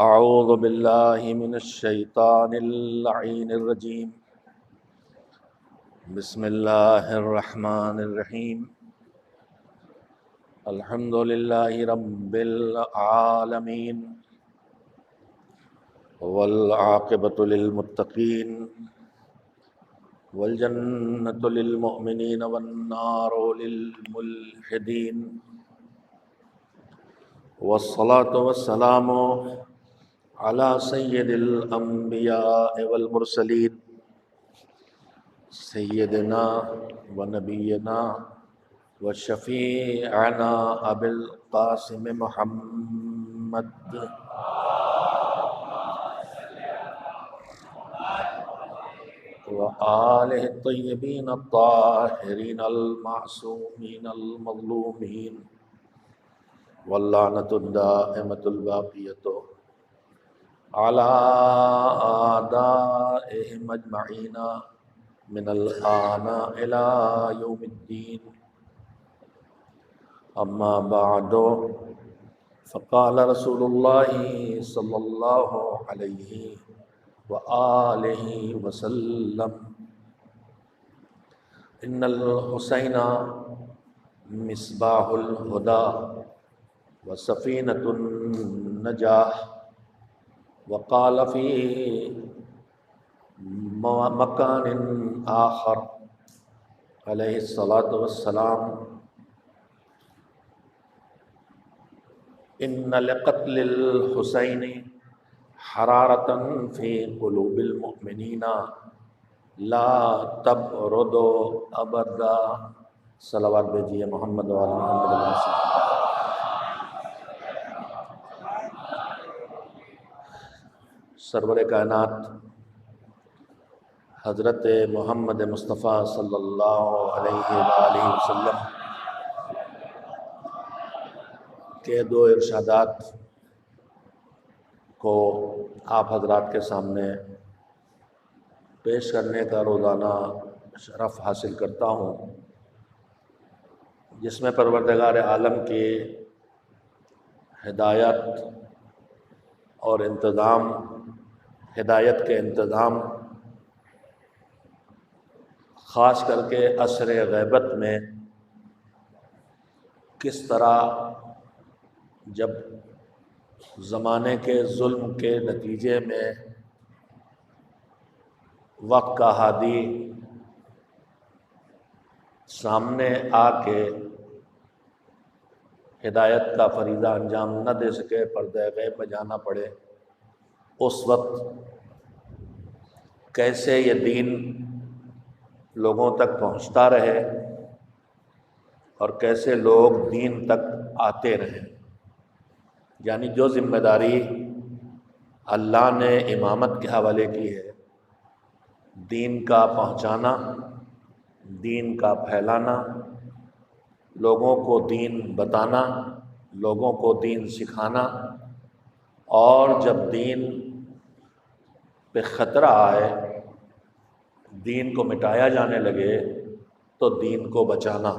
اعوذ باللہ من الشیطان اللعین الرجیم بسم اللہ الرحمن الرحیم الحمد للہ رب العالمین والعاقبۃ للمتقین والجنۃ للمؤمنین والنار للملحدین والصلاة والسلام علی سید الانبیاء والمرسلین سیدنا و نبینا و شفیعنا ابی القاسم محمد و آلہ الطیبین الطاہرین المعصومین المظلومین واللعنۃ الدائمۃ الباقیۃ علی اعدائہم اجمعین من الآن إلى يوم الدين اما بعد فقال رسول الله صلى الله عليه وآله وسلم ان الحسین مصباح الہدی وسفینۃ النجاح وقال في مکان آخر علیہ الصلاۃ والسلام ان لقتل الحسین حرارۃ فی قلوب المؤمنین لا تبرد ابدا صلوات بھیجیے محمد وعلی محمد علیہ السلام۔ سرور کائنات حضرت محمد مصطفیٰ صلی اللہ علیہ وآلہ وسلم کے دو ارشادات کو آپ حضرات کے سامنے پیش کرنے کا روزانہ شرف حاصل کرتا ہوں، جس میں پروردگار عالم کی ہدایت اور انتظام، ہدایت کے انتظام خاص کر کے عصر غیبت میں کس طرح جب زمانے کے ظلم کے نتیجے میں وقت کا ہادی سامنے آ کے ہدایت کا فریضہ انجام نہ دے سکے، پردہ غیب میں جانا پڑے، اس وقت کیسے یہ دین لوگوں تک پہنچتا رہے اور کیسے لوگ دین تک آتے رہیں، یعنی جو ذمہ داری اللہ نے امامت کے حوالے کی ہے، دین کا پہنچانا، دین کا پھیلانا، لوگوں کو دین بتانا، لوگوں کو دین سکھانا، اور جب دین پہ خطرہ آئے، دین کو مٹایا جانے لگے تو دین کو بچانا۔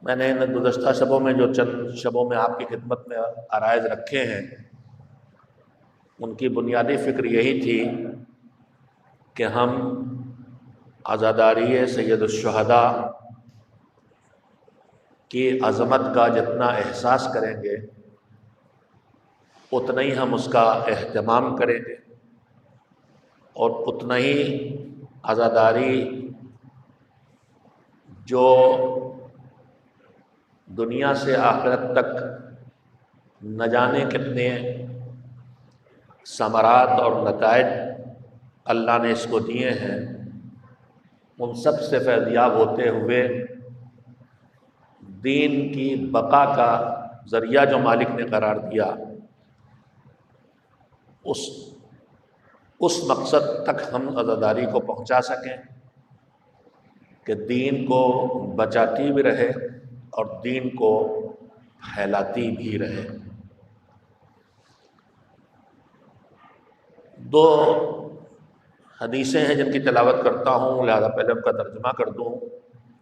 میں نے ان گزشتہ شبوں میں جو چند شبوں میں آپ کی خدمت میں عرائض رکھے ہیں، ان کی بنیادی فکر یہی تھی کہ ہم عزاداری سید الشہداء کی عظمت کا جتنا احساس کریں گے اتنا ہی ہم اس کا اہتمام کریں گے، اور اتنا ہی عزاداری جو دنیا سے آخرت تک نہ جانے کتنے ثمرات اور نتائج اللہ نے اس کو دیے ہیں، ان سب سے فیضیاب ہوتے ہوئے دین کی بقا کا ذریعہ جو مالک نے قرار دیا، اس مقصد تک ہم عزاداری کو پہنچا سکیں کہ دین کو بچاتی بھی رہے اور دین کو پھیلاتی بھی رہے۔ دو حدیثیں ہیں جن کی تلاوت کرتا ہوں، لہذا پہلے ان کا ترجمہ کر دوں۔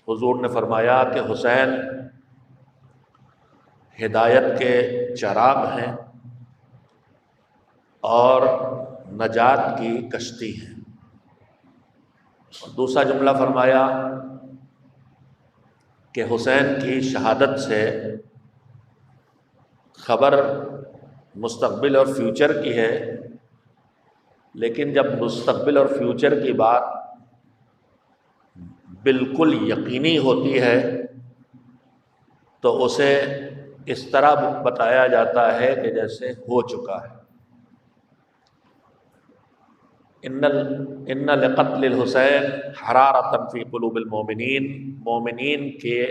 حضور نے فرمایا کہ حسین ہدایت کے چراغ ہیں اور نجات کی کشتی ہیں۔ دوسرا جملہ فرمایا کہ حسین کی شہادت سے خبر مستقبل اور فیوچر کی ہے، لیکن جب مستقبل اور فیوچر کی بات بالکل یقینی ہوتی ہے تو اسے اس طرح بتایا جاتا ہے کہ جیسے ہو چکا ہے۔ ان لقتل الحسین حرارۃ فی قلوب المؤمنین، مومنین کے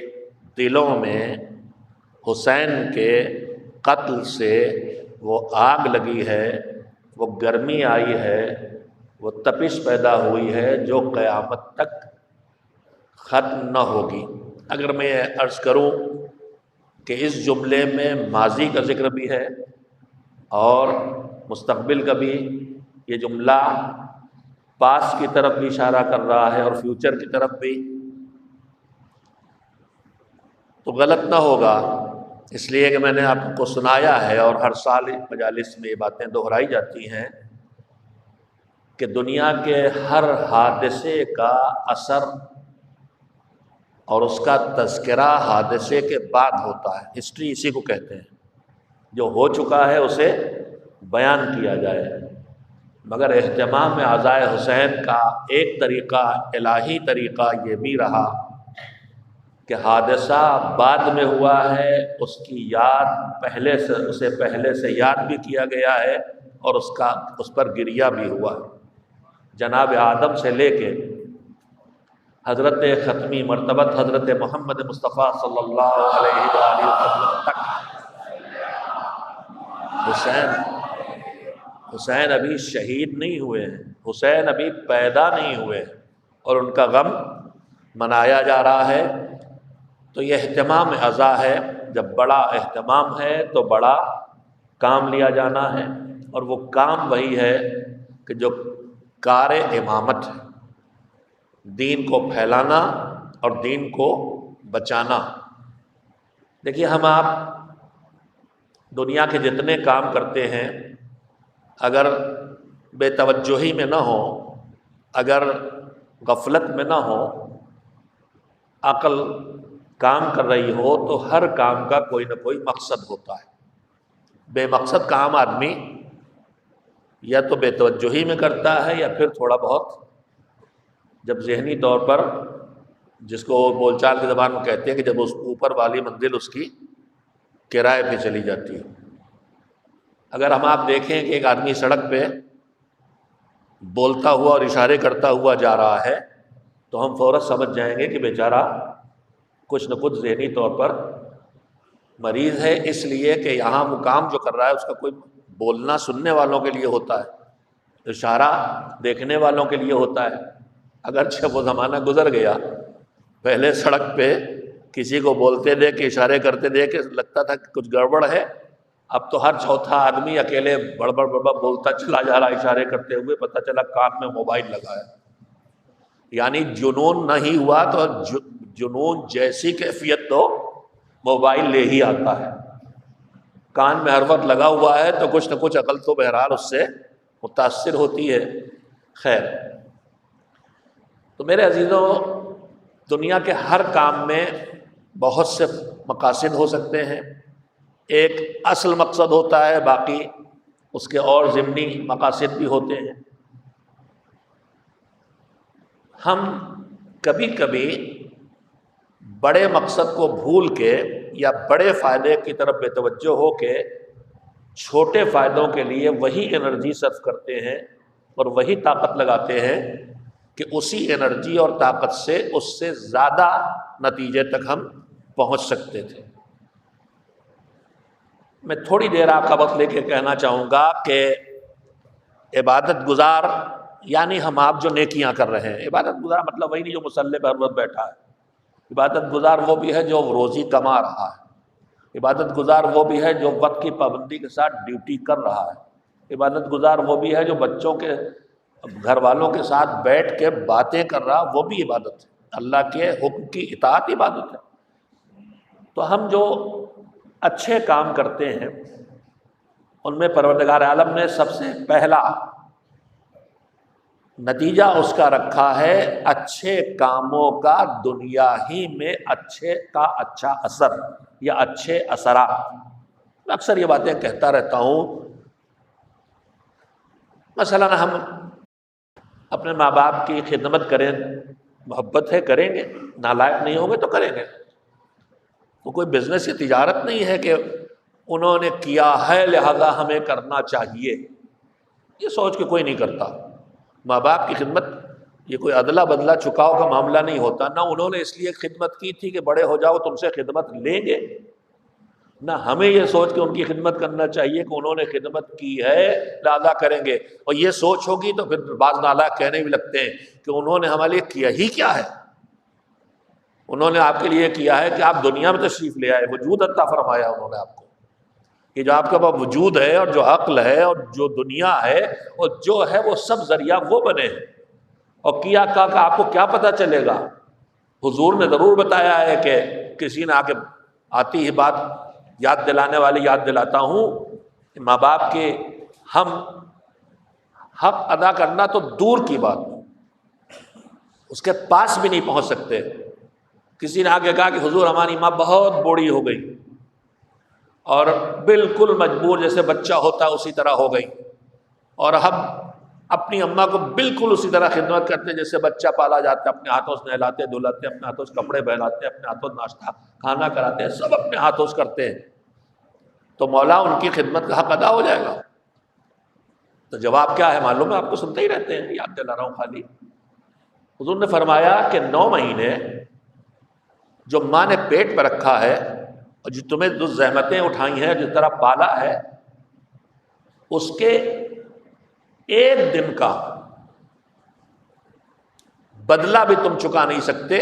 دلوں میں حسین کے قتل سے وہ آگ لگی ہے، وہ گرمی آئی ہے، وہ تپش پیدا ہوئی ہے جو قیامت تک ختم نہ ہوگی۔ اگر میں عرض کروں کہ اس جملے میں ماضی کا ذکر بھی ہے اور مستقبل کا بھی، یہ جملہ پاس کی طرف بھی اشارہ کر رہا ہے اور فیوچر کی طرف بھی، تو غلط نہ ہوگا، اس لیے کہ میں نے آپ کو سنایا ہے اور ہر سال مجالس میں یہ باتیں دہرائی جاتی ہیں کہ دنیا کے ہر حادثے کا اثر اور اس کا تذکرہ حادثے کے بعد ہوتا ہے۔ ہسٹری اسی کو کہتے ہیں، جو ہو چکا ہے اسے بیان کیا جائے۔ مگر اہتمام میں عزائے حسین کا ایک طریقہ، الہی طریقہ یہ بھی رہا کہ حادثہ بعد میں ہوا ہے، اس کی یاد اسے پہلے سے یاد بھی کیا گیا ہے اور اس پر گریہ بھی ہوا ہے۔ جناب آدم سے لے کے حضرت ختمی مرتبت حضرت محمد مصطفیٰ صلی اللہ علیہ وآلہ وسلم تک حسین ابھی شہید نہیں ہوئے ہیں، حسین ابھی پیدا نہیں ہوئے ہیں اور ان کا غم منایا جا رہا ہے۔ تو یہ اہتمام عزا ہے، جب بڑا اہتمام ہے تو بڑا کام لیا جانا ہے، اور وہ کام وہی ہے کہ جو کار امامت ہے، دین کو پھیلانا اور دین کو بچانا۔ دیکھیے ہم آپ دنیا کے جتنے کام کرتے ہیں، اگر بے توجہی میں نہ ہوں، اگر غفلت میں نہ ہوں، عقل کام کر رہی ہو، تو ہر کام کا کوئی نہ کوئی مقصد ہوتا ہے۔ بے مقصد کام آدمی یا تو بے توجہی میں کرتا ہے یا پھر تھوڑا بہت جب ذہنی طور پر، جس کو بول چال کی زبان میں کہتے ہیں کہ جب اس اوپر والی منزل اس کی کرائے پہ چلی جاتی ہے۔ اگر ہم آپ دیکھیں کہ ایک آدمی سڑک پہ بولتا ہوا اور اشارے کرتا ہوا جا رہا ہے تو ہم فوراً سمجھ جائیں گے کہ بیچارہ کچھ نہ کچھ ذہنی طور پر مریض ہے، اس لیے کہ یہاں وہ کام جو کر رہا ہے اس کا کوئی بولنا سننے والوں کے لیے ہوتا ہے، اشارہ دیکھنے والوں کے لیے ہوتا ہے۔ اگرچہ وہ زمانہ گزر گیا، پہلے سڑک پہ کسی کو بولتے دیکھ، اشارے کرتے دیکھ لگتا تھا کہ کچھ گڑبڑ ہے، اب تو ہر چوتھا آدمی اکیلے بڑبڑ بولتا چلا جا رہا اشارے کرتے ہوئے، پتہ چلا کان میں موبائل لگا ہے۔ یعنی جنون نہیں ہوا تو جنون جیسی کیفیت تو موبائل لے ہی آتا ہے، کان میں ہر وقت لگا ہوا ہے تو کچھ نہ کچھ عقل تو بہرحال اس سے متاثر ہوتی ہے۔ خیر، تو میرے عزیزوں، دنیا کے ہر کام میں بہت سے مقاصد ہو سکتے ہیں، ایک اصل مقصد ہوتا ہے، باقی اس کے اور ضمنی مقاصد بھی ہوتے ہیں۔ ہم کبھی کبھی بڑے مقصد کو بھول کے یا بڑے فائدے کی طرف بے توجہ ہو کے چھوٹے فائدوں کے لیے وہی انرجی صرف کرتے ہیں اور وہی طاقت لگاتے ہیں کہ اسی انرجی اور طاقت سے اس سے زیادہ نتیجے تک ہم پہنچ سکتے تھے۔ میں تھوڑی دیر آپ کا وقت لے کے کہنا چاہوں گا کہ عبادت گزار یعنی ہم آپ جو نیکیاں کر رہے ہیں، عبادت گزار مطلب وہی نہیں جو مصلی پر ہر وقت بیٹھا ہے، عبادت گزار وہ بھی ہے جو روزی کما رہا ہے، عبادت گزار وہ بھی ہے جو وقت کی پابندی کے ساتھ ڈیوٹی کر رہا ہے، عبادت گزار وہ بھی ہے جو بچوں کے گھر والوں کے ساتھ بیٹھ کے باتیں کر رہا، وہ بھی عبادت ہے، اللہ کے حکم کی اطاعت عبادت ہے۔ تو ہم جو اچھے کام کرتے ہیں ان میں پروردگار عالم نے سب سے پہلا نتیجہ اس کا رکھا ہے اچھے کاموں کا دنیا ہی میں اچھے کا اچھا اثر یا اچھے اثرات۔ میں اکثر یہ باتیں کہتا رہتا ہوں، مثلا ہم اپنے ماں باپ کی خدمت کریں، محبت ہے کریں گے، نالائق نہیں ہوں گے تو کریں گے۔ وہ کوئی بزنس یا تجارت نہیں ہے کہ انہوں نے کیا ہے لہذا ہمیں کرنا چاہیے، یہ سوچ کے کوئی نہیں کرتا۔ ماں باپ کی خدمت یہ کوئی ادلا بدلا چکاؤ کا معاملہ نہیں ہوتا، نہ انہوں نے اس لیے خدمت کی تھی کہ بڑے ہو جاؤ تم سے خدمت لیں گے، نہ ہمیں یہ سوچ کے ان کی خدمت کرنا چاہیے کہ انہوں نے خدمت کی ہے لہذا کریں گے۔ اور یہ سوچ ہوگی تو پھر بعض نالائق کہنے بھی لگتے ہیں کہ انہوں نے ہمارے لیے کیا ہی کیا ہے، انہوں نے آپ کے لیے کیا ہے کہ آپ دنیا میں تشریف لے آئے، وجود عطا فرمایا انہوں نے آپ کو، کہ جو آپ کے پاس وجود ہے اور جو عقل ہے اور جو دنیا ہے اور جو ہے وہ سب ذریعہ وہ بنے ہیں۔ اور کیا کہ آپ کو کیا پتہ چلے گا؟ حضور نے ضرور بتایا ہے کہ کسی نے آ کے آتی ہی بات یاد دلانے والی یاد دلاتا ہوں کہ ماں باپ کے ہم حق ادا کرنا تو دور کی بات، اس کے پاس بھی نہیں پہنچ سکتے۔ کسی نے آگے کہا کہ حضور ہماری ماں بہت بوڑھی ہو گئی اور بالکل مجبور، جیسے بچہ ہوتا ہے اسی طرح ہو گئی، اور ہم اپنی اماں کو بالکل اسی طرح خدمت کرتے جیسے بچہ پالا جاتا ہے، اپنے ہاتھوں سے نہلاتے دھلاتے، اپنے ہاتھوں سے کپڑے پہناتے، اپنے ہاتھوں سے ناشتہ کھانا کراتے ہیں، سب اپنے ہاتھوں سے کرتے ہیں، تو مولا ان کی خدمت کا حق ادا ہو جائے گا؟ تو جواب کیا ہے معلوم ہے آپ کو، سنتے ہی رہتے ہیں، یاد دلا رہا ہوں خالی۔ حضور نے فرمایا کہ 9 مہینے جو ماں نے پیٹ پہ رکھا ہے اور جو تمہیں جو زحمتیں اٹھائی ہیں، جس طرح پالا ہے، اس کے 1 دن کا بدلہ بھی تم چکا نہیں سکتے،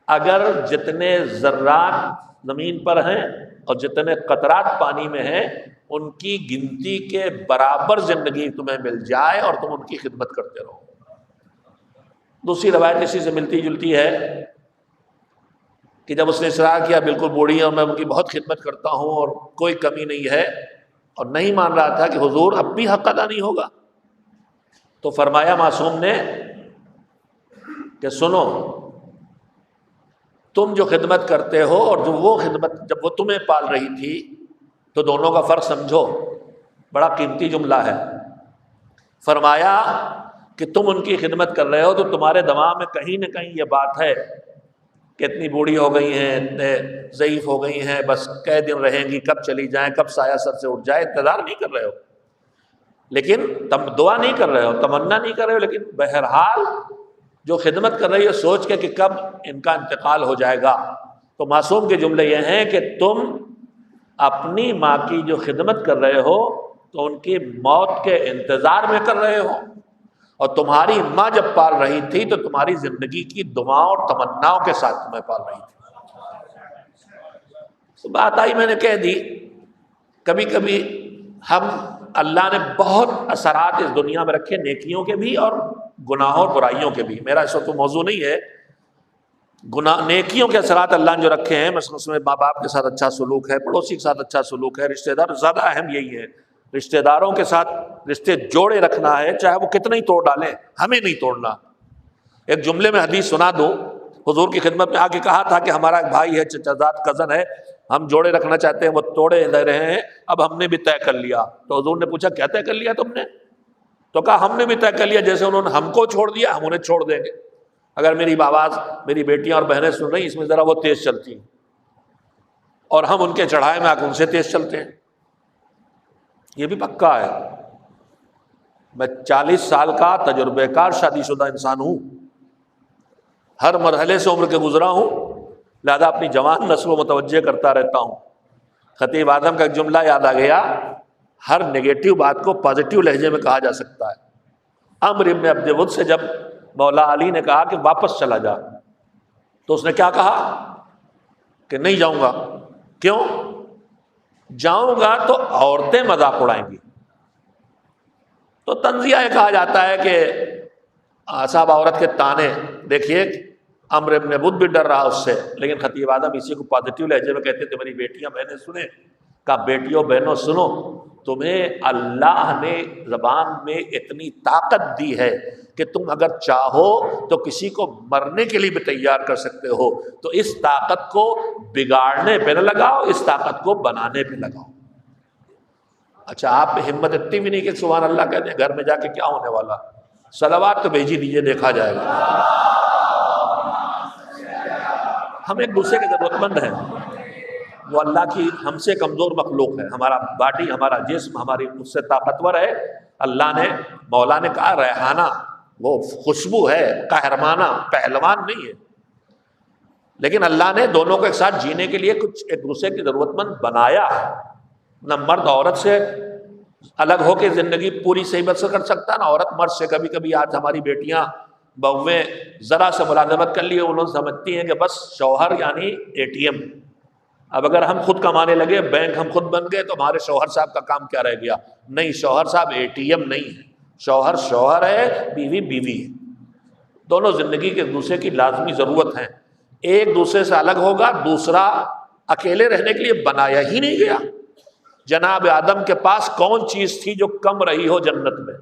اگر جتنے ذرات زمین پر ہیں اور جتنے قطرات پانی میں ہیں ان کی گنتی کے برابر زندگی تمہیں مل جائے اور تم ان کی خدمت کرتے رہو۔ دوسری روایت اسی سے ملتی جلتی ہے کہ جب اس نے اصرار کیا بالکل بوڑھی ہے اور میں ان کی بہت خدمت کرتا ہوں اور کوئی کمی نہیں ہے، اور نہیں مان رہا تھا کہ حضور اب بھی حق ادا نہیں ہوگا، تو فرمایا معصوم نے کہ سنو، تم جو خدمت کرتے ہو اور جو وہ خدمت جب وہ تمہیں پال رہی تھی، تو دونوں کا فرق سمجھو، بڑا قیمتی جملہ ہے۔ فرمایا کہ تم ان کی خدمت کر رہے ہو تو تمہارے دماغ میں کہیں نہ کہیں یہ بات ہے کہ اتنی بوڑھی ہو گئی ہیں، اتنے ضعیف ہو گئی ہیں، بس کئے دن رہیں گی، کب چلی جائیں، کب سایہ سر سے اٹھ جائے، انتظار نہیں کر رہے ہو، لیکن تم دعا نہیں کر رہے ہو، تمنا نہیں کر رہے ہو، لیکن بہرحال جو خدمت کر رہی ہے سوچ کے کہ کب ان کا انتقال ہو جائے گا۔ تو معصوم کے جملے یہ ہیں کہ تم اپنی ماں کی جو خدمت کر رہے ہو تو ان کی موت کے انتظار میں کر رہے ہو، اور تمہاری ماں جب پال رہی تھی تو تمہاری زندگی کی دعاؤں اور تمناؤں کے ساتھ تمہیں پال رہی تھی۔ تو بات آئی میں نے کہہ دی، کبھی کبھی ہم اللہ نے بہت اثرات اس دنیا میں رکھے، نیکیوں کے بھی اور گناہوں اور برائیوں کے بھی۔ میرا اس وقت موضوع نہیں ہے، نیکیوں کے اثرات اللہ نے جو رکھے ہیں، مثلا اس میں ماں باپ کے ساتھ اچھا سلوک ہے، پڑوسی کے ساتھ اچھا سلوک ہے، رشتہ دار، زیادہ اہم یہی ہے، رشتہ داروں کے ساتھ رشتے جوڑے رکھنا ہے، چاہے وہ کتنا ہی توڑ ڈالیں، ہمیں نہیں توڑنا۔ ایک جملے میں حدیث سنا دوں، حضور کی خدمت میں آ کے کہا تھا کہ ہمارا ایک بھائی ہے، چچا زاد کزن ہے، ہم جوڑے رکھنا چاہتے ہیں، وہ توڑے دے رہے ہیں، اب ہم نے بھی طے کر لیا۔ تو حضور نے پوچھا کیا طے کر لیا تم نے؟ تو کہا ہم نے بھی طے کر لیا، جیسے انہوں نے ہم کو چھوڑ دیا ہم انہیں چھوڑ دیں گے۔ اگر میری آواز میری بیٹیاں اور بہنیں سن رہی، اس میں ذرا وہ تیز چلتی ہیں اور ہم ان کے چڑھائے میں آ کے ان سے تیز چلتے ہیں، یہ بھی پکا ہے۔ میں 40 سال کا تجربہ کار شادی شدہ انسان ہوں، ہر مرحلے سے عمر کے گزرا ہوں، لہذا اپنی جوان نسل کو متوجہ کرتا رہتا ہوں۔ خطیب اعظم کا ایک جملہ یاد آ گیا، ہر نگیٹو بات کو پازیٹیو لہجے میں کہا جا سکتا ہے۔ عمرو ابن عبد ود سے جب مولا علی نے کہا کہ واپس چلا جا، تو اس نے کیا کہا کہ نہیں جاؤں گا۔ کیوں؟ جاؤں گا تو عورتیں مذاق اڑائیں گی۔ تو تنزیہ یہ کہا جاتا ہے کہ صاحب عورت کے تانے، دیکھیے عمرو ابن عبد بھی ڈر رہا اس سے، لیکن خطیب اعظم اسی کو پازیٹیو لہجے میں کہتے تھے میری بیٹیاں بہنیں سنیں کہ بیٹیوں بہنوں سنو، تمہیں اللہ نے زبان میں اتنی طاقت دی ہے کہ تم اگر چاہو تو کسی کو مرنے کے لیے بھی تیار کر سکتے ہو، تو اس طاقت کو بگاڑنے پہ نہ لگاؤ، اس طاقت کو بنانے پہ لگاؤ۔ اچھا آپ پہ ہمت اتنی بھی نہیں کہ سبحان اللہ کہتے ہیں گھر میں جا کے کیا ہونے والا، صلوات تو بھیجی دیجیے، دیکھا جائے گا۔ ہم ایک دوسرے کے ضرورت مند ہیں، وہ اللہ کی ہم سے کمزور مخلوق ہے، ہمارا باڈی، ہمارا جسم ہماری اس سے طاقتور ہے۔ اللہ نے، مولا نے کہا ریحانہ وہ خوشبو ہے، قہرمانہ پہلوان نہیں ہے، لیکن اللہ نے دونوں کو ایک ساتھ جینے کے لیے کچھ ایک دوسرے کی ضرورت مند بنایا ہے۔ نہ مرد عورت سے الگ ہو کے زندگی پوری صحیح بسر کر سکتا، نہ عورت مرد سے۔ کبھی کبھی آج ہماری بیٹیاں بہویں ذرا سے ملازمت کر لیے انہوں سمجھتی ہیں کہ بس شوہر یعنی اے ٹی ایم، اب اگر ہم خود کمانے لگے، بینک ہم خود بن گئے، تو ہمارے شوہر صاحب کا کام کیا رہ گیا؟ نہیں، شوہر صاحب اے ٹی ایم نہیں ہے، شوہر شوہر ہے، بیوی بیوی ہے۔ دونوں زندگی کے ایک دوسرے کی لازمی ضرورت ہیں۔ ایک دوسرے سے الگ ہوگا، دوسرا اکیلے رہنے کے لیے بنایا ہی نہیں گیا۔ جناب آدم کے پاس کون چیز تھی جو کم رہی ہو جنت میں؟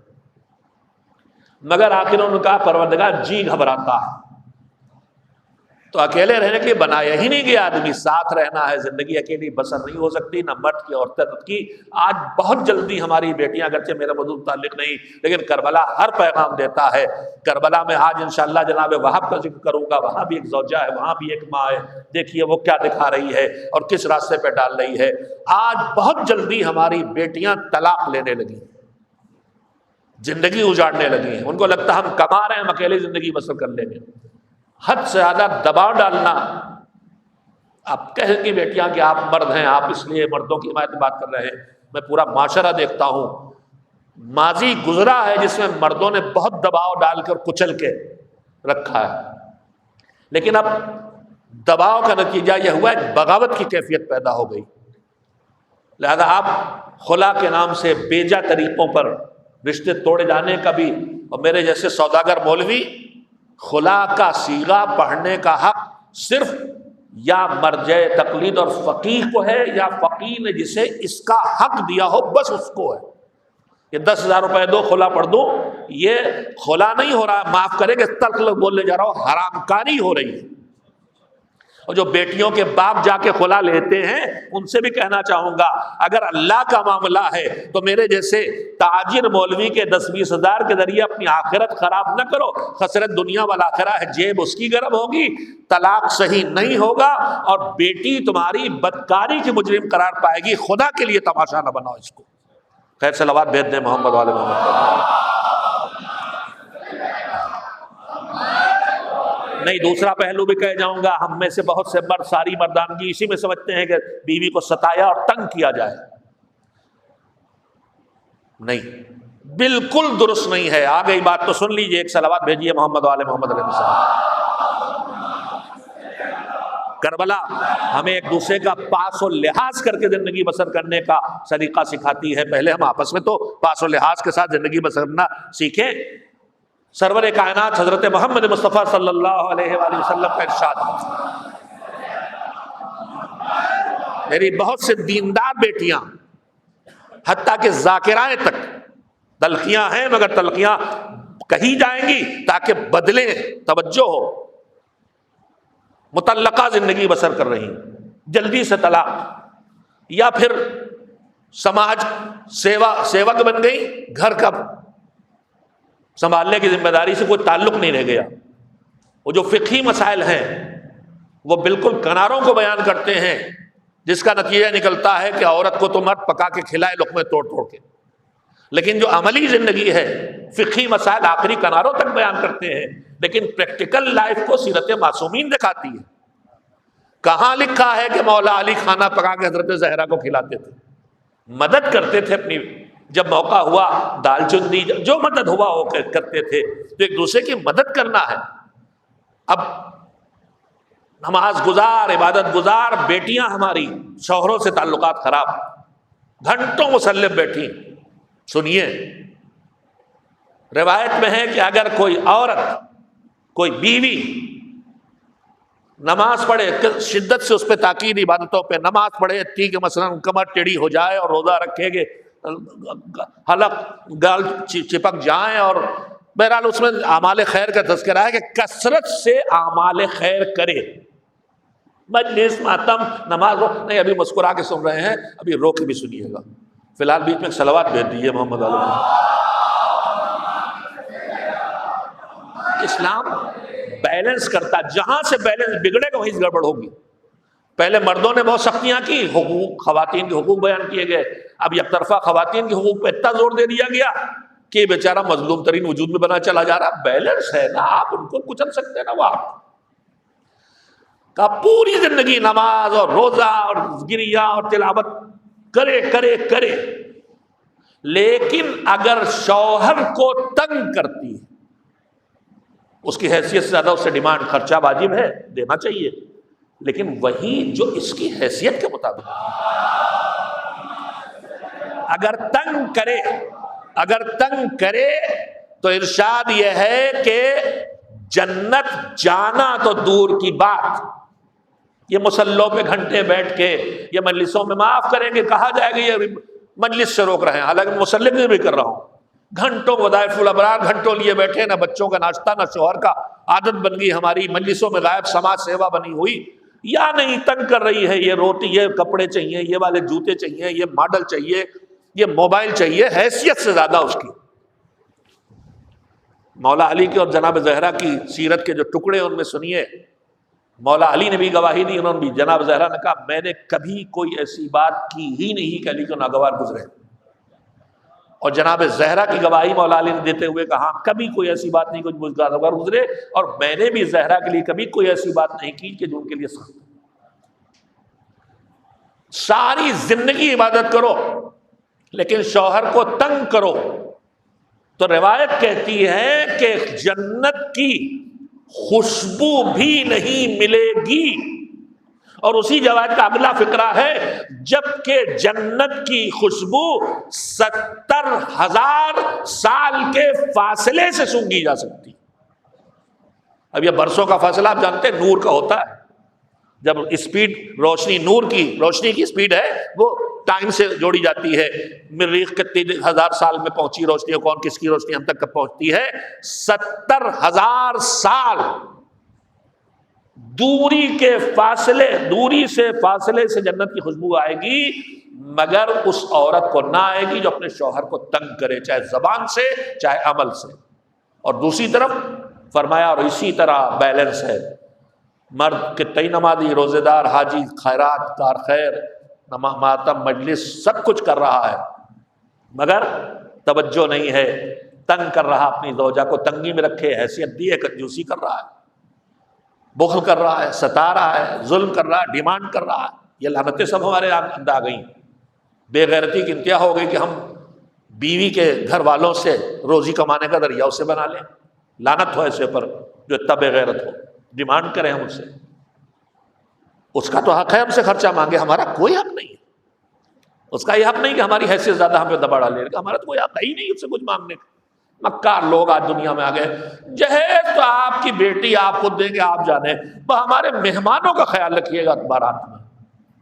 مگر آخر انہوں نے کہا پروردگار جی گھبراتا ہے، تو اکیلے رہنے کے لیے بنایا ہی نہیں گیا آدمی، ساتھ رہنا ہے۔ زندگی اکیلی بسر نہیں ہو سکتی، نہ مرد کی عورت کی۔ آج بہت جلدی ہماری بیٹیاں، اگرچہ میرا موضوع تعلق نہیں، لیکن کربلا ہر پیغام دیتا ہے۔ کربلا میں آج انشاءاللہ جناب وہاب کا ذکر کروں گا، وہاں بھی ایک زوجہ ہے، وہاں بھی ایک ماں ہے، دیکھیے وہ کیا دکھا رہی ہے اور کس راستے پہ ڈال رہی ہے۔ آج بہت جلدی ہماری بیٹیاں طلاق لینے لگی، زندگی اجاڑنے لگی ہیں۔ ان کو لگتا ہے ہم کما رہے ہیں، ہم اکیلے زندگی بسر کر لیں گے۔ حد سے زیادہ دباؤ ڈالنا۔ آپ کہیں گی بیٹیاں کہ آپ مرد ہیں، آپ اس لیے مردوں کی حمایت بات کر رہے ہیں۔ میں پورا معاشرہ دیکھتا ہوں، ماضی گزرا ہے جس میں مردوں نے بہت دباؤ ڈال کر کچل کے رکھا ہے، لیکن اب دباؤ کا نتیجہ یہ ہوا ہے بغاوت کی کیفیت پیدا ہو گئی۔ لہذا آپ خلا کے نام سے بیجا طریقوں پر رشتے توڑے جانے کا بھی، اور میرے جیسے سوداگر مولوی، خلا کا صیغہ پڑھنے کا حق صرف یا مرجع تقلید اور فقیہ کو ہے، یا فقیہ نے جسے اس کا حق دیا ہو بس اس کو ہے۔ کہ 10,000 روپے دو خلا پڑھ دو، یہ خلا نہیں ہو رہا، معاف کریں کہ تلخ لفظ بولنے جا رہا ہوں، حرام کاری ہو رہی ہے۔ اور جو بیٹیوں کے باپ جا کے خلا لیتے ہیں ان سے بھی کہنا چاہوں گا، اگر اللہ کا معاملہ ہے تو میرے جیسے تاجر مولوی کے 10-20 ہزار کے ذریعے اپنی آخرت خراب نہ کرو۔ خسرت دنیا والآخرہ ہے، جیب اس کی گرم ہوگی، طلاق صحیح نہیں ہوگا، اور بیٹی تمہاری بدکاری کی مجرم قرار پائے گی۔ خدا کے لیے تماشا نہ بناؤ اس کو۔ خیر صلوات بھیج دیں محمد والے محمد۔ نہیں، دوسرا پہلو بھی کہہ جاؤں گا، ہم میں سے بہت سے مرد ساری مردانگی اسی میں سمجھتے ہیں کہ بیوی کو ستایا اور تنگ کیا جائے۔ نہیں، بالکل درست نہیں ہے۔ آ گئی بات تو سن لیجئے، ایک صلوات بھیجیے محمد والے محمد علیہ السلام۔ کربلا ہمیں ایک دوسرے کا پاس و لحاظ کر کے زندگی بسر کرنے کا سلیقہ سکھاتی ہے۔ پہلے ہم آپس میں تو پاس و لحاظ کے ساتھ زندگی بسر کرنا سیکھیں۔ سرور کائنات حضرت محمد مصطفیٰ صلی اللہ علیہ وآلہ وسلم کا ارشاد ہے، میری بہت سے دیندار بیٹیاں، حتیٰ کہ ذاکرائیں تک، تلخیاں ہیں مگر تلخیاں کہی جائیں گی تاکہ بدلیں، توجہ ہو، مطلقہ زندگی بسر کر رہی، جلدی سے طلاق، یا پھر سماج سیوک بن گئی، گھر کا سنبھالنے کی ذمہ داری سے کوئی تعلق نہیں رہ گیا۔ وہ جو فقہی مسائل ہیں وہ بالکل کناروں کو بیان کرتے ہیں، جس کا نتیجہ نکلتا ہے کہ عورت کو تو مرد پکا کے کھلائے لقمے توڑ توڑ کے، لیکن جو عملی زندگی ہے فقہی مسائل آخری کناروں تک بیان کرتے ہیں، لیکن پریکٹیکل لائف کو سیرت معصومین دکھاتی ہے۔ کہاں لکھا ہے کہ مولا علی کھانا پکا کے حضرت زہرا کو کھلاتے تھے، مدد کرتے تھے اپنی، جب موقع ہوا دال چن دی، جو مدد ہوا وہ کرتے تھے، تو ایک دوسرے کی مدد کرنا ہے۔ اب نماز گزار، عبادت گزار بیٹیاں ہماری شوہروں سے تعلقات خراب، گھنٹوں مسلم بیٹھی۔ سنیے، روایت میں ہے کہ اگر کوئی عورت، کوئی بیوی نماز پڑھے، شدت سے اس پہ تاکید عبادتوں پہ، نماز پڑھے تھی کہ مثلا کمر ٹیڑھی ہو جائے اور روزہ رکھے گے حلق گال چپک جائیں، اور بہرحال اس میں اعمال خیر کا تذکرہ ہے کہ کثرت سے اعمال خیر کرے، مجلس ماتم نماز ہو نہیں، ابھی مسکرا کے سن رہے ہیں، ابھی رو کے بھی سنیے گا، فی الحال بیچ میں صلوات بھیج دیجیے محمد علیہ۔ اسلام بیلنس کرتا، جہاں سے بیلنس بگڑے گا وہیں سے گڑبڑ ہوگی۔ پہلے مردوں نے بہت سختیاں کی، حقوق خواتین کے حقوق بیان کیے گئے، اب یک طرفہ خواتین کے حقوق پہ اتنا زور دے دیا گیا کہ بیچارہ مظلوم ترین وجود میں بنا چلا جا رہا۔ بیلنس ہے نا، آپ ان کو کچل سکتے ہیں نا، وہ آپ کا پوری زندگی نماز اور روزہ اور گریہ اور تلاوت کرے کرے کرے، لیکن اگر شوہر کو تنگ کرتی ہے، اس کی حیثیت سے زیادہ اس سے ڈیمانڈ، خرچہ واجب ہے دینا چاہیے، لیکن وہی جو اس کی حیثیت کے مطابق، اگر تنگ کرے تو ارشاد یہ ہے کہ جنت جانا تو دور کی بات، یہ مسلوں پہ گھنٹے بیٹھ کے، یہ مجلسوں میں معاف کریں گے کہا جائے گا یہ مجلس سے روک رہے ہیں، حالانکہ مسلم بھی کر رہا ہوں، گھنٹوں وظائف الابرار گھنٹوں لیے بیٹھے، نہ بچوں کا ناشتہ نہ شوہر کا، عادت بن گئی ہماری مجلسوں میں غائب سماج سیوا بنی ہوئی، یا نہیں تنگ کر رہی ہے، یہ روتی، یہ کپڑے چاہیے، یہ والے جوتے چاہیے، یہ ماڈل چاہیے، یہ موبائل چاہیے، حیثیت سے زیادہ اس کی۔ مولا علی کی اور جناب زہرا کی سیرت کے جو ٹکڑے ان میں سنیے، مولا علی نے بھی گواہی دی، انہوں نے بھی، جناب زہرا نے کہا میں نے کبھی کوئی ایسی بات کی ہی نہیں کہ علی کو ناگوار گزرے، اور جناب زہرا کی گواہی مولا علی نے دیتے ہوئے کہا کبھی کوئی ایسی بات نہیں کہ مجھ ناگوار گزرے، اور میں نے بھی زہرا کے لیے کبھی کوئی ایسی بات نہیں کی کہ جو ان کے لیے سخت۔ ساری زندگی عبادت کرو لیکن شوہر کو تنگ کرو تو روایت کہتی ہے کہ جنت کی خوشبو بھی نہیں ملے گی، اور اسی روایت کا اگلا فقرہ ہے جبکہ جنت کی خوشبو 70,000 سال کے فاصلے سے سونگھی جا سکتی۔ اب یہ برسوں کا فاصلہ آپ جانتے ہیں نور کا ہوتا ہے، جب اسپیڈ روشنی، نور کی روشنی کی اسپیڈ ہے وہ ٹائم سے جوڑی جاتی ہے، مریخ کتنے 1000 سال میں پہنچی روشنی، کون کس کی روشنی ہم تک کب پہنچتی ہے؟ 70,000 سال دوری سے فاصلے سے جنت کی خوشبو آئے گی، مگر اس عورت کو نہ آئے گی جو اپنے شوہر کو تنگ کرے، چاہے زبان سے چاہے عمل سے۔ اور دوسری طرف فرمایا، اور اسی طرح بیلنس ہے، مرد کے تئی نمازی، روزے دار، حاجی، خیرات کار، خیر، ماتم، مجلس، سب کچھ کر رہا ہے، مگر توجہ نہیں ہے، تنگ کر رہا، اپنی زوجہ کو تنگی میں رکھے، حیثیت دی ہے، کنجوسی کر رہا ہے، بخل کر رہا ہے، ستا رہا ہے، ظلم کر رہا ہے، ڈیمانڈ کر رہا ہے، یہ لعنتیں سب ہمارے اندر آ گئیں۔ بے غیرتی کی انتہا ہو گئی کہ ہم بیوی کے گھر والوں سے روزی کمانے کا ذریعہ اسے بنا لیں، لعنت ہو ایسے پر جو اتنا بے غیرت ہو، ڈیمانڈ کریں ہم اس سے، اس کا تو حق ہے ہم سے خرچہ مانگے، ہمارا کوئی حق نہیں ہے، اس کا یہ حق نہیں کہ ہماری حیثیت زیادہ ہم پہ دبا ڈالے، ہمارا تو کوئی حق ہی نہیں اس سے کچھ مانگنے کا۔ مکار لوگ آج دنیا میں آ گئے، جہیز تو آپ کی بیٹی آپ خود دیں گے، آپ جانیں، ہمارے مہمانوں کا خیال رکھیے گا بارات میں۔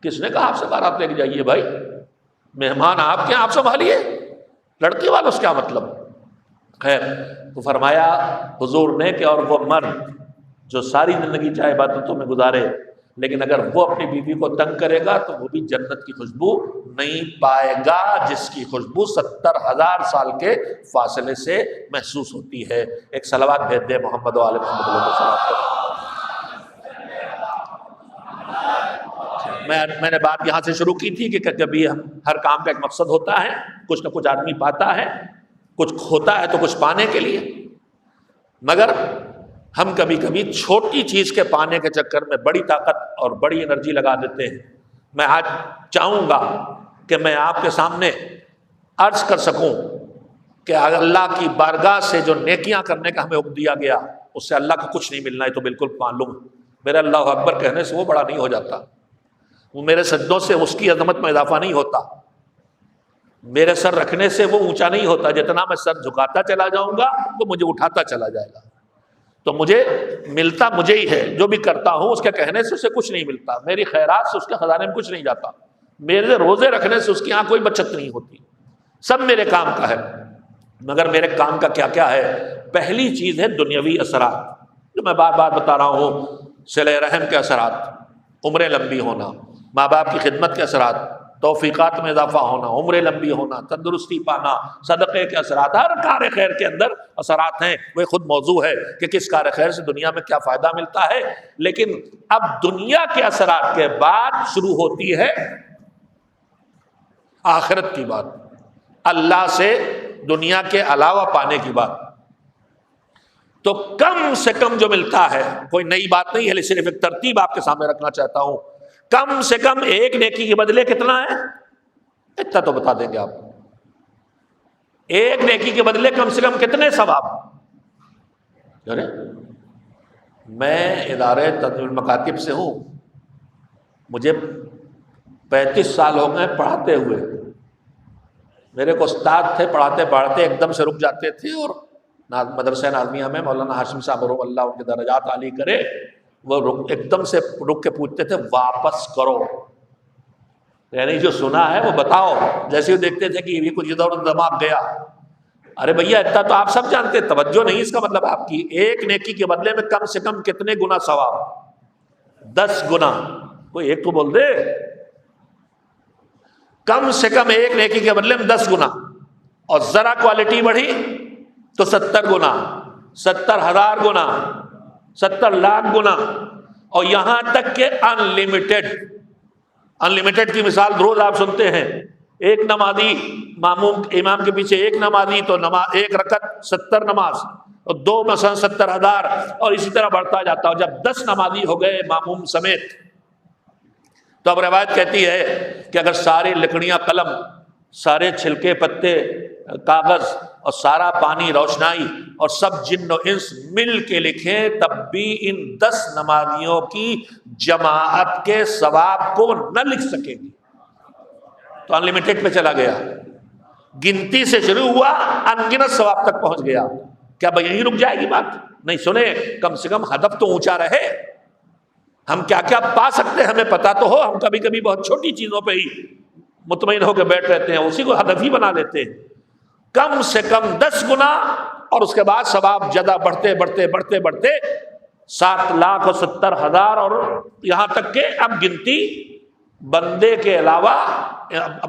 کس نے کہا آپ سے بارات لے کے جائیے بھائی؟ مہمان آپ کے، آپ سنبھالیے، لڑکی والوں سے کیا مطلب؟ خیر، تو فرمایا حضور نے کہ اور وہ مرد جو ساری زندگی چاہے عبادتوں میں گزارے لیکن اگر وہ اپنی بیوی کو تنگ کرے گا تو وہ بھی جنت کی خوشبو نہیں پائے گا، جس کی خوشبو 70,000 سال کے فاصلے سے محسوس ہوتی ہے۔ ایک صلوات بھیج دے محمد و آل محمد علیہ وسلم۔ میں نے بات یہاں سے شروع کی تھی کہ کبھی ہر کام کا ایک مقصد ہوتا ہے، کچھ نہ کچھ آدمی پاتا ہے، کچھ کھوتا ہے تو کچھ پانے کے لیے، مگر ہم کبھی کبھی چھوٹی چیز کے پانے کے چکر میں بڑی طاقت اور بڑی انرجی لگا دیتے ہیں۔ میں آج چاہوں گا کہ میں آپ کے سامنے عرض کر سکوں کہ اللہ کی بارگاہ سے جو نیکیاں کرنے کا ہمیں حکم دیا گیا اس سے اللہ کو کچھ نہیں ملنا ہے تو بالکل معلوم ہے۔ میرے اللہ اکبر کہنے سے وہ بڑا نہیں ہو جاتا، وہ میرے سجدوں سے اس کی عظمت میں اضافہ نہیں ہوتا، میرے سر رکھنے سے وہ اونچا نہیں ہوتا، جتنا میں سر جھکاتا چلا جاؤں گا وہ مجھے اٹھاتا چلا جائے گا۔ تو مجھے ملتا مجھے ہی ہے، جو بھی کرتا ہوں اس کے کہنے سے اسے کچھ نہیں ملتا، میری خیرات سے اس کے خزانے میں کچھ نہیں جاتا، میرے روزے رکھنے سے اس کی یہاں کوئی بچت نہیں ہوتی، سب میرے کام کا ہے۔ مگر میرے کام کا کیا کیا ہے؟ پہلی چیز ہے دنیاوی اثرات، جو میں بار بار بتا رہا ہوں، صلہ رحم کے اثرات، عمریں لمبی ہونا، ماں باپ کی خدمت کے اثرات، توفیقات میں اضافہ ہونا، عمریں لمبی ہونا، تندرستی پانا، صدقے کے اثرات، ہر کار خیر کے اندر اثرات ہیں، وہ خود موضوع ہے کہ کس کار خیر سے دنیا میں کیا فائدہ ملتا ہے۔ لیکن اب دنیا کے اثرات کے بعد شروع ہوتی ہے آخرت کی بات، اللہ سے دنیا کے علاوہ پانے کی بات۔ تو کم سے کم جو ملتا ہے، کوئی نئی بات نہیں ہے، صرف ایک ترتیب آپ کے سامنے رکھنا چاہتا ہوں، کم سے کم ایک نیکی کے بدلے کتنا ہے؟ اتنا تو بتا دیں گے آپ، ایک نیکی کے بدلے کم سے کم کتنے ثواب؟ ارے میں ادارے تنظیم المکاتب سے ہوں، مجھے 35 سال ہو گئے پڑھاتے ہوئے، میرے کو استاد تھے، پڑھاتے پڑھاتے ایک دم سے رک جاتے تھے، اور مدرسہ نازمیہ میں مولانا ہاشم صاحب رو اللہ ان کے درجات عالی کرے، وہ ایک دم سے رک کے پوچھتے تھے واپس کرو، یعنی جو سنا ہے وہ بتاؤ، جیسے وہ دیکھتے تھے کہ یہ بھی کچھ ادھر دماغ گیا، ارے بھیا اتنا تو آپ سب جانتے، توجہ نہیں، اس کا مطلب آپ کی ایک نیکی کے بدلے میں کم سے کم کتنے گنا ثواب؟ 10 گنا، کوئی ایک تو بول دے، کم سے کم ایک نیکی کے بدلے میں 10 گنا، اور ذرا کوالٹی بڑھی تو 70 گنا، 70,000 گنا، 70 لاکھ گنا، اور یہاں تک کہ انلمیٹڈ کی مثال روز آپ سنتے ہیں، ایک نمازی ماموم امام کے پیچھے ایک نمازی تو نماز ایک رکعت 70 نماز، اور 2 مثلا 70,000، اور اسی طرح بڑھتا جاتا ہے۔ جب 10 نمازی ہو گئے ماموم سمیت، تو اب روایت کہتی ہے کہ اگر ساری لکڑیاں قلم، سارے چھلکے پتے کاغذ، اور سارا پانی روشنائی، اور سب جن و انس مل کے لکھیں، تب بھی ان 10 نمازیوں کی جماعت کے ثواب کو نہ لکھ سکیں گے۔ تو انلمیٹڈ پہ چلا گیا، گنتی سے شروع ہوا، انگنت ثواب تک پہنچ گیا۔ کیا بھائی یہیں رک جائے گی بات؟ نہیں، سنیں، کم سے کم ہدف تو اونچا رہے، ہم کیا کیا پا سکتے ہیں ہمیں پتا تو ہو۔ ہم کبھی کبھی بہت چھوٹی چیزوں پہ ہی مطمئن ہو کے بیٹھ رہتے ہیں، اسی کو ہدف ہی بنا لیتے ہیں۔ کم سے کم 10 گنا، اور اس کے بعد ثواب زیادہ بڑھتے بڑھتے بڑھتے بڑھتے 7,70,000، اور یہاں تک کہ اب گنتی بندے کے علاوہ،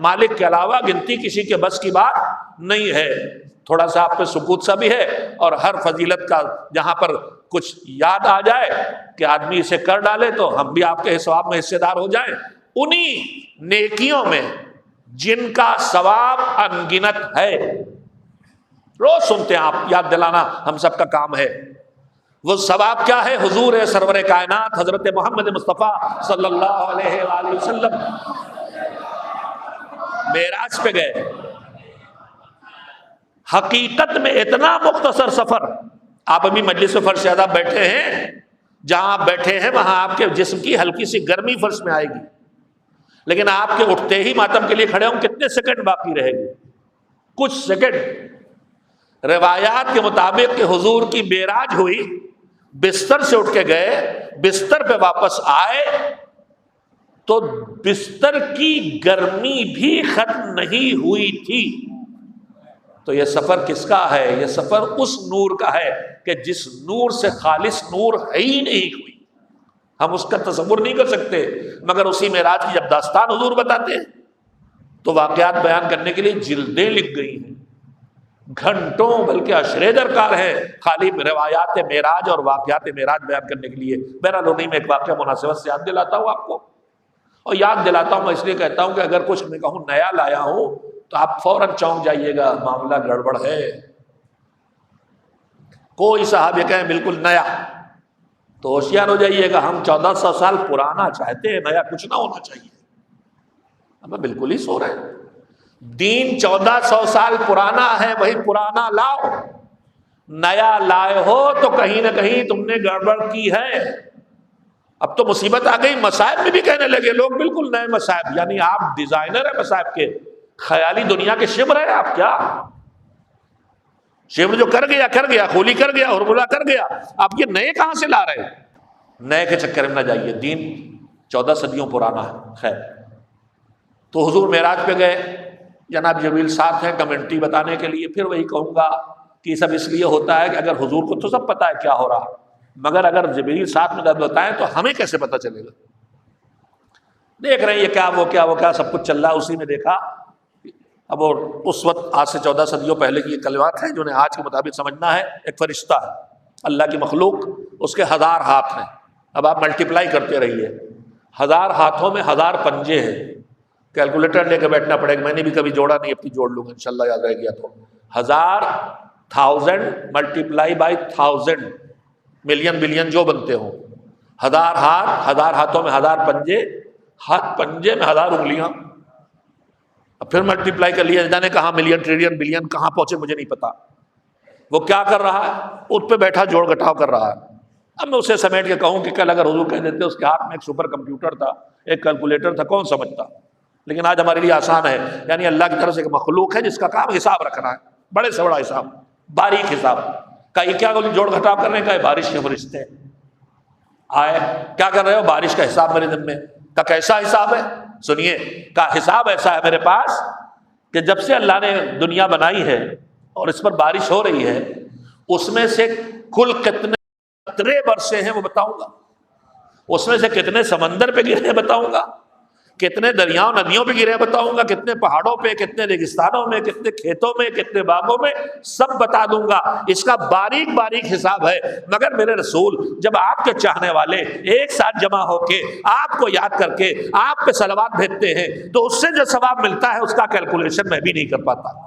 مالک کے علاوہ گنتی کسی کے بس کی بات نہیں ہے۔ تھوڑا سا آپ پہ سکوت سا بھی ہے، اور ہر فضیلت کا جہاں پر کچھ یاد آ جائے کہ آدمی اسے کر ڈالے تو ہم بھی آپ کے ثواب میں حصے دار ہو جائیں۔ انہی نیکیوں میں جن کا ثواب انگنت ہے، روز سنتے ہیں آپ، یاد دلانا ہم سب کا کام ہے۔ وہ ثواب کیا ہے؟ حضور سرور کائنات حضرت محمد مصطفیٰ صلی اللہ علیہ وآلہ وسلم معراج پہ گئے، حقیقت میں اتنا مختصر سفر، آپ ابھی مجلس فرش زیادہ بیٹھے ہیں، جہاں آپ بیٹھے ہیں وہاں آپ کے جسم کی ہلکی سی گرمی فرش میں آئے گی، لیکن آپ کے اٹھتے ہی ماتم کے لیے کھڑے ہوں کتنے سیکنڈ باقی رہے گی؟ کچھ سیکنڈ۔ روایات کے مطابق کہ حضور کی معراج ہوئی، بستر سے اٹھ کے گئے، بستر پہ واپس آئے تو بستر کی گرمی بھی ختم نہیں ہوئی تھی۔ تو یہ سفر کس کا ہے؟ یہ سفر اس نور کا ہے کہ جس نور سے خالص نور ہے ہی نہیں کوئی، ہم اس کا تصور نہیں کر سکتے۔ مگر اسی معراج کی جب داستان حضور بتاتے ہیں تو واقعات بیان کرنے کے لیے جلدیں لکھ گئی ہیں، گھنٹوں بلکہ اشرے درکار ہے خالی روایات معراج اور واقعات معراج بیان کرنے کے لیے۔ بہرحال انہیں میں ایک واقعہ مناسبت سے یاد دلاتا ہوں آپ کو، اور یاد دلاتا ہوں میں اس لیے کہتا ہوں کہ اگر کچھ میں کہوں نیا لایا ہوں تو آپ فوراً چونک جائیے گا، معاملہ گڑبڑ ہے۔ کوئی صاحب یہ کہیں بالکل نیا تو ہوشیار ہو جائیے گا، ہم 1400 سال پرانا چاہتے ہیں، نیا کچھ نہ ہونا چاہیے۔ ہم بالکل ہی سو رہے ہیں، دین 1400 سال پرانا ہے، وہی پرانا لاؤ، نیا لائے ہو تو کہیں نہ کہیں تم نے گڑبڑ کی ہے۔ اب تو مصیبت آ گئی، مصائب میں بھی کہنے لگے لوگ بالکل نئے مصائب، یعنی آپ ڈیزائنر ہیں مصائب کے، خیالی دنیا کے شمر ہیں آپ، کیا شیور جو کر گیا، خولی کر گیا، ہرملا کر گیا، آپ یہ نئے کہاں سے لا رہے ہیں؟ نئے کے چکر میں نہ جائیے، دین 14 صدیوں پرانا ہے۔ خیر، تو حضور معراج پہ گئے، جناب جبریل ساتھ ہیں کمنٹری بتانے کے لیے۔ پھر وہی کہوں گا کہ یہ سب اس لیے ہوتا ہے کہ اگر حضور کو تو سب پتہ ہے کیا ہو رہا، مگر اگر جبریل ساتھ میں بتائیں تو ہمیں کیسے پتہ چلے گا؟ دیکھ رہے ہیں یہ کیا وہ کیا سب کچھ چل رہا، اسی میں دیکھا۔ اب اور اس وقت آج سے 14 صدیوں پہلے کی یہ کلمات ہیں جنہیں آج کے مطابق سمجھنا ہے۔ ایک فرشتہ ہے، اللہ کی مخلوق، اس کے 1000 ہاتھ ہیں۔ اب آپ ملٹیپلائی کرتے رہیے، 1000 ہاتھوں میں 1000 پنجے ہیں۔ کیلکولیٹر لے کے بیٹھنا پڑے گا، میں نے بھی کبھی جوڑا نہیں، اپنی جوڑ لوں گا انشاءاللہ، یاد رہ گیا تو 1000 ملٹیپلائی بائی 1000 ملین بلین جو بنتے ہوں، 1000 ہاتھ، 1000 ہاتھوں میں 1000 پنجے، ہاتھ پنجے میں 1000 انگلیاں، اب پھر ملٹیپلائی کر لیا، جانے کہاں ملین ٹریلین بلین کہاں پہنچے مجھے نہیں پتا۔ وہ کیا کر رہا ہے؟ اس پہ بیٹھا جوڑ گھٹاؤ کر رہا ہے۔ اب میں اسے سمیٹ کے کہوں کہ کل اگر حضور کہہ دیتے اس کے ہاتھ میں ایک سپر کمپیوٹر تھا، ایک کیلکولیٹر تھا، کون سمجھتا؟ لیکن آج ہمارے لیے آسان ہے، یعنی اللہ کی طرف سے ایک مخلوق ہے جس کا کام حساب رکھنا ہے، بڑے سے بڑا حساب، باریک حساب کا۔ یہ کیا جوڑ گھٹاؤ کرنے کا ہے؟ بارش کے فرشتے آئے، کیا کر رہے ہو؟ بارش کا حساب میرے ذمے کا۔ کیسا حساب ہے؟ سنیے، کا حساب ایسا ہے میرے پاس کہ جب سے اللہ نے دنیا بنائی ہے اور اس پر بارش ہو رہی ہے، اس میں سے کل کتنے قطرے برسے ہیں وہ بتاؤں گا، اس میں سے کتنے سمندر پہ گرے ہیں بتاؤں گا، کتنے دریاؤں ندیوں پہ گرے بتاؤں گا، کتنے پہاڑوں پہ، کتنے ریگستانوں میں، کتنے کھیتوں میں، کتنے باغوں میں، سب بتا دوں گا۔ اس کا باریک باریک حساب ہے۔ مگر میرے رسول، جب آپ کے چاہنے والے ایک ساتھ جمع ہو کے آپ کو یاد کر کے آپ پہ صلوات بھیجتے ہیں تو اس سے جو ثواب ملتا ہے اس کا کیلکولیشن میں بھی نہیں کر پاتا۔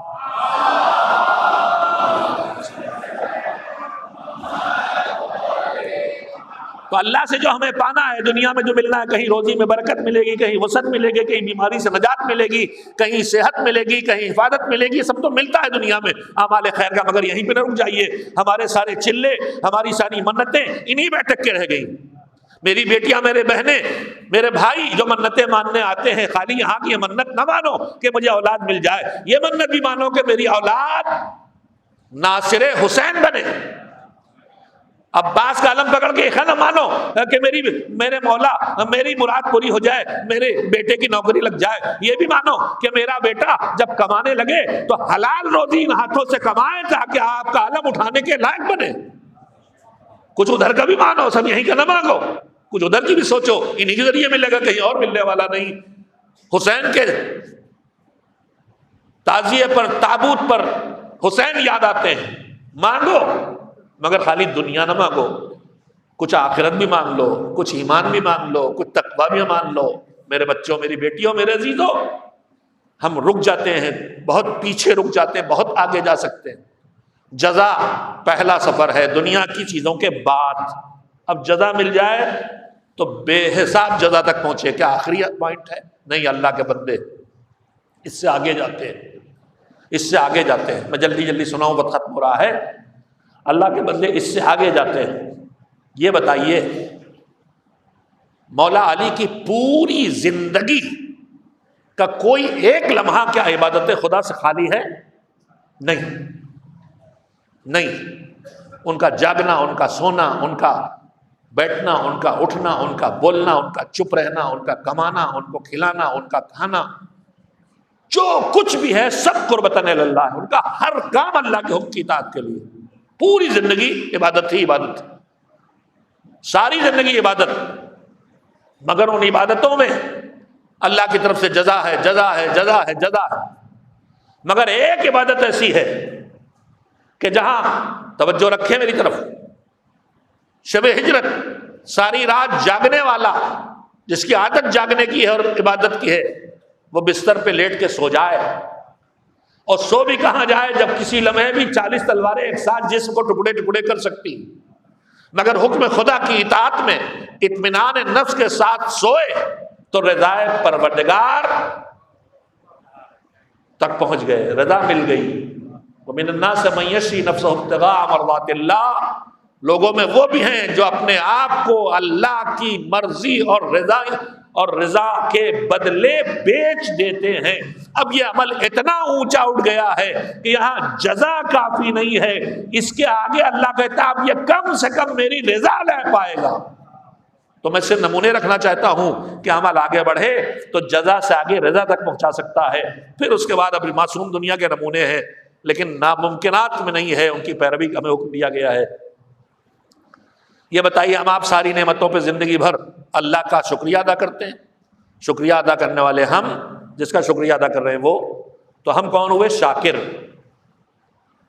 تو اللہ سے جو ہمیں پانا ہے، دنیا میں جو ملنا ہے، کہیں روزی میں برکت ملے گی، کہیں وسعت ملے گی، کہیں بیماری سے نجات ملے گی، کہیں صحت ملے گی، کہیں حفاظت ملے گی، سب تو ملتا ہے دنیا میں اعمال خیر کا۔ مگر یہیں پہ نہ رک جائیے، ہمارے سارے چلے، ہماری ساری منتیں انہی پہ اٹک کے رہ گئی۔ میری بیٹیاں، میرے بہنیں، میرے بھائی جو منتیں ماننے آتے ہیں، خالی یہاں کی یہ منت نہ مانو کہ مجھے اولاد مل جائے، یہ منت بھی مانو کہ میری اولاد ناصر حسین بنے۔ عباس کا علم پکڑ کے نہ مانو کہ میرے مولا میری مراد پوری ہو جائے، میرے بیٹے کی نوکری لگ جائے، یہ بھی مانو کہ میرا بیٹا جب کمانے لگے تو حلال روزی ان ہاتھوں سے کمائے تاکہ آپ کا علم اٹھانے کے لائق بنے۔ کچھ ادھر کا بھی مانو، سب یہیں کا نہ مانگو، کچھ ادھر کی بھی سوچو، انہی کے ذریعے ملے گا، کہیں اور ملنے والا نہیں۔ حسین کے تعزیے پر، تابوت پر حسین یاد آتے ہیں، مانگو، مگر خالی دنیا نہ مانگو، کچھ آخرت بھی مانگ لو، کچھ ایمان بھی مانگ لو، کچھ تقویٰ بھی مانگ لو۔ میرے بچوں، میری بیٹیوں، میرے عزیزوں، ہم رک جاتے ہیں، بہت پیچھے رک جاتے ہیں، بہت آگے جا سکتے ہیں۔ جزا پہلا سفر ہے دنیا کی چیزوں کے بعد۔ اب جزا مل جائے تو بے حساب جزا تک پہنچے، کیا آخری پوائنٹ ہے؟ نہیں، اللہ کے بندے اس سے آگے جاتے ہیں، اس سے آگے جاتے ہیں۔ میں جلدی جلدی سناؤں، وقت ختم ہو رہا ہے۔ اللہ کے بندے اس سے آگے جاتے ہیں۔ یہ بتائیے، مولا علی کی پوری زندگی کا کوئی ایک لمحہ کیا عبادت خدا سے خالی ہے؟ نہیں۔ ان کا جاگنا، ان کا سونا، ان کا بیٹھنا، ان کا اٹھنا، ان کا بولنا، ان کا چپ رہنا، ان کا کمانا، ان کو کھلانا، ان کا کھانا، جو کچھ بھی ہے سب قربتاً اللہ ہے۔ ان کا ہر کام اللہ کے حکم کی اطاعت کے لیے، پوری زندگی عبادت ہی عبادت، ساری زندگی عبادت۔ مگر ان عبادتوں میں اللہ کی طرف سے جزا ہے، جزا ہے، جزا ہے، جزا ہے۔ مگر ایک عبادت ایسی ہے کہ جہاں توجہ رکھے میری طرف، شب ہجرت، ساری رات جاگنے والا، جس کی عادت جاگنے کی ہے اور عبادت کی ہے، وہ بستر پہ لیٹ کے سو جائے، اور سو بھی کہاں جائے جب کسی لمحے بھی 40 تلواریں ایک ساتھ جسم کو ٹکڑے ٹکڑے کر سکتی، مگر حکم خدا کی اطاعت میں اطمینان نفس کے ساتھ سوئے تو رضائے پروردگار تک پہنچ گئے، رضا مل گئی۔ وَمِنَ النَّاسِ مَن يَشْرِي نَفْسَهُ ابْتِغَاءَ مَرْضَاتِ اللَّهِ، لوگوں میں وہ بھی ہیں جو اپنے آپ کو اللہ کی مرضی اور رضا اور رضا کے بدلے بیچ دیتے ہیں۔ اب یہ عمل اتنا اونچا اٹھ گیا ہے کہ یہاں جزا کافی نہیں ہے، اس کے آگے اللہ کہتا ہے اب یہ کم سے کم میری رضا لے پائے گا۔ تو میں صرف نمونے رکھنا چاہتا ہوں کہ عمل آگے بڑھے تو جزا سے آگے رضا تک پہنچا سکتا ہے۔ پھر اس کے بعد ابھی معصوم دنیا کے نمونے ہیں، لیکن ناممکنات میں نہیں ہے، ان کی پیروی کا ہمیں حکم دیا گیا ہے۔ یہ بتائیے ہم آپ ساری نعمتوں پہ زندگی بھر اللہ کا شکریہ ادا کرتے ہیں؟ شکریہ ادا کرنے والے ہم، جس کا شکریہ ادا کر رہے ہیں وہ، تو ہم کون ہوئے؟ شاکر۔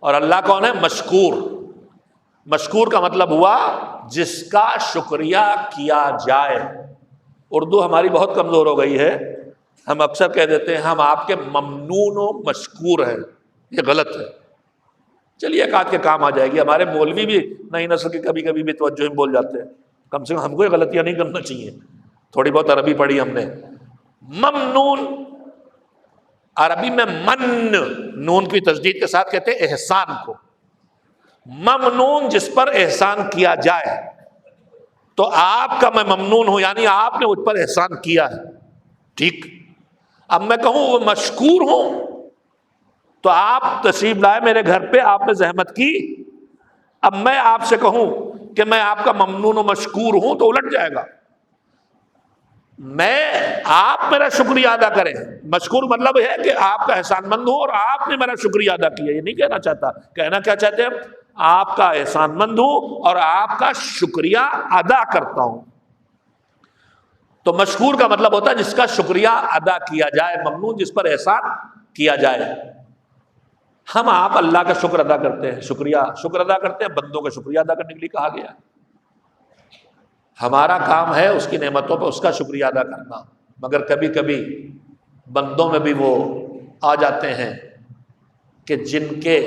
اور اللہ کون ہے؟ مشکور۔ مشکور کا مطلب ہوا جس کا شکریہ کیا جائے۔ اردو ہماری بہت کمزور ہو گئی ہے، ہم اکثر کہہ دیتے ہیں ہم آپ کے ممنون و مشکور ہیں، یہ غلط ہے۔ چلیے ایک آدھ کے کام آ جائے گی، ہمارے مولوی بھی نئی نسل کے کبھی کبھی بھی توجہ بول جاتے ہیں، کم سے کم ہم کو یہ غلطیاں نہیں کرنا چاہیے، تھوڑی بہت عربی پڑھی ہم نے۔ ممنون عربی میں من، نون کی تشدید کے ساتھ کہتے ہیں احسان کو۔ ممنون جس پر احسان کیا جائے، تو آپ کا میں ممنون ہوں، یعنی آپ نے مجھ پر احسان کیا ہے، ٹھیک۔ اب میں کہوں وہ مشکور ہوں، تو آپ تشریف لائے میرے گھر پہ، آپ نے زحمت کی، اب میں آپ سے کہوں کہ میں آپ کا ممنون و مشکور ہوں تو الٹ جائے گا۔ آپ میرا شکریہ ادا کریں، مشکور مطلب ہے کہ آپ کا احسان مند ہوں اور آپ نے میرا شکریہ ادا کیا، یہ نہیں کہنا چاہتا۔ کہنا کیا چاہتے ہیں؟ آپ کا احسان مند ہوں اور آپ کا شکریہ ادا کرتا ہوں۔ تو مشکور کا مطلب ہوتا ہے جس کا شکریہ ادا کیا جائے، ممنون جس پر احسان کیا جائے۔ ہم آپ اللہ کا شکر ادا کرتے ہیں، شکر ادا کرتے ہیں، بندوں کا شکریہ ادا کرنے کے لیے کہا گیا۔ ہمارا کام ہے اس کی نعمتوں پہ اس کا شکریہ ادا کرنا، مگر کبھی کبھی بندوں میں بھی وہ آ جاتے ہیں کہ جن کے